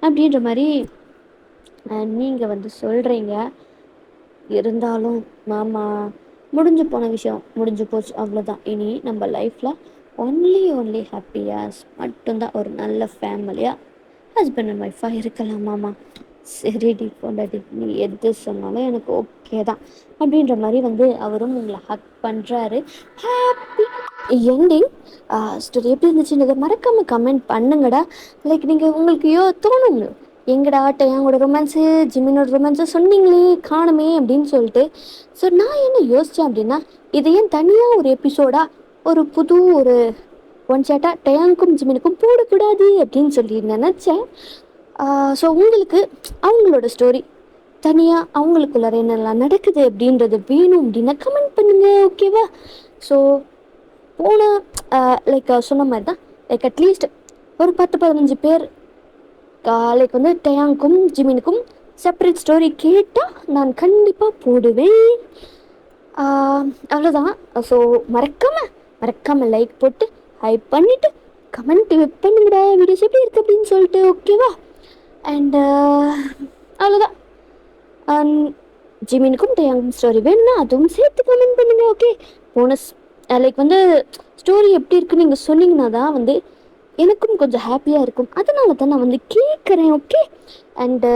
அப்படின்ற மாதிரி நீங்கள் வந்து சொல்கிறீங்க. இருந்தாலும் மாமா, முடிஞ்சு போன விஷயம் முடிஞ்சு போச்சு, அவ்வளோதான். இனி நம்ம லைஃப்பில் ஒன்லி ஹாப்பியாஸ் மட்டும்தான், ஒரு நல்ல ஃபேமிலியாக ஹஸ்பண்ட் அண்ட் ஒய்ஃபாக இருக்கலாம் மாமா. சரிடி பொண்டாட்டி, நீ எது சொன்னாலும் எனக்கு ஓகே தான் அப்படின்ற மாதிரி வந்து அவரும் உங்களை ஹக் பண்ணுறாரு. Happy ending. ஸ்டோரி எப்படி இருந்துச்சுன்றதை மறக்காமல் கமெண்ட் பண்ணுங்கடா. லைக் நீங்கள் உங்களுக்கு தோணும், எங்கடா டேங்கோட ரொமான்ஸு ஜிம்மினோட ரொமான்ஸு சொன்னீங்களே காணுமே அப்படின்னு சொல்லிட்டு. ஸோ நான் என்ன யோசித்தேன் அப்படின்னா, இது ஏன் தனியாக ஒரு எபிசோடாக ஒரு புது ஒரு ஒன் ஷாட்டாக டேங்க்கும் ஜிம்மினுக்கும் போடக்கூடாது அப்படின்னு சொல்லி நினச்சேன். ஸோ உங்களுக்கு அவங்களோட ஸ்டோரி தனியாக அவங்களுக்குள்ளார என்னெல்லாம் நடக்குது அப்படின்றது வேணும் அப்படின்னா கமெண்ட் பண்ணுங்கள், ஓகேவா? ஸோ போன லைக் சொன்ன மாதிரி தான், லைக் அட்லீஸ்ட் ஒரு 10-15 பேர் லைக் வந்து டயாங்க்கும் ஜிமினுக்கும் செப்பரேட் ஸ்டோரி கேட்டால் நான் கண்டிப்பாக போடுவேன். அவ்வளோதான். ஸோ மறக்காமல் லைக் போட்டு ஹைப் பண்ணிவிட்டு கமெண்ட் பண்ணுங்கடா வீடியோஸ் எப்படி இருக்குது அப்படின்னு சொல்லிட்டு, ஓகேவா? அண்டு அவ்வளோதான். ஜிமினுக்கும் டயாங்கும் ஸ்டோரி வேணும்னா அதுவும் சேர்த்து கமெண்ட் பண்ணுங்க, ஓகே? போனஸ் லைக் வந்து ஸ்டோரி எப்படி இருக்குன்னு நீங்கள் சொன்னீங்கன்னா தான் வந்து எனக்கும் கொஞ்சம் ஹாப்பியாக இருக்கும். அதனால தான் நான் வந்து கேட்குறேன், ஓகே? அண்டு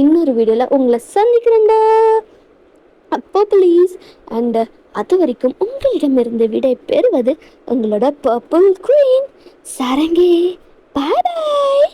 இன்னொரு வீடியோவில் உங்களை சந்திக்கிறேன்டா. அப்போ ப்ளீஸ். அண்டு அது வரைக்கும் உங்களிடமிருந்து விடை பெறுவது உங்களோட பர்பிள் குயின் சரங்கே. பாய் பாய்.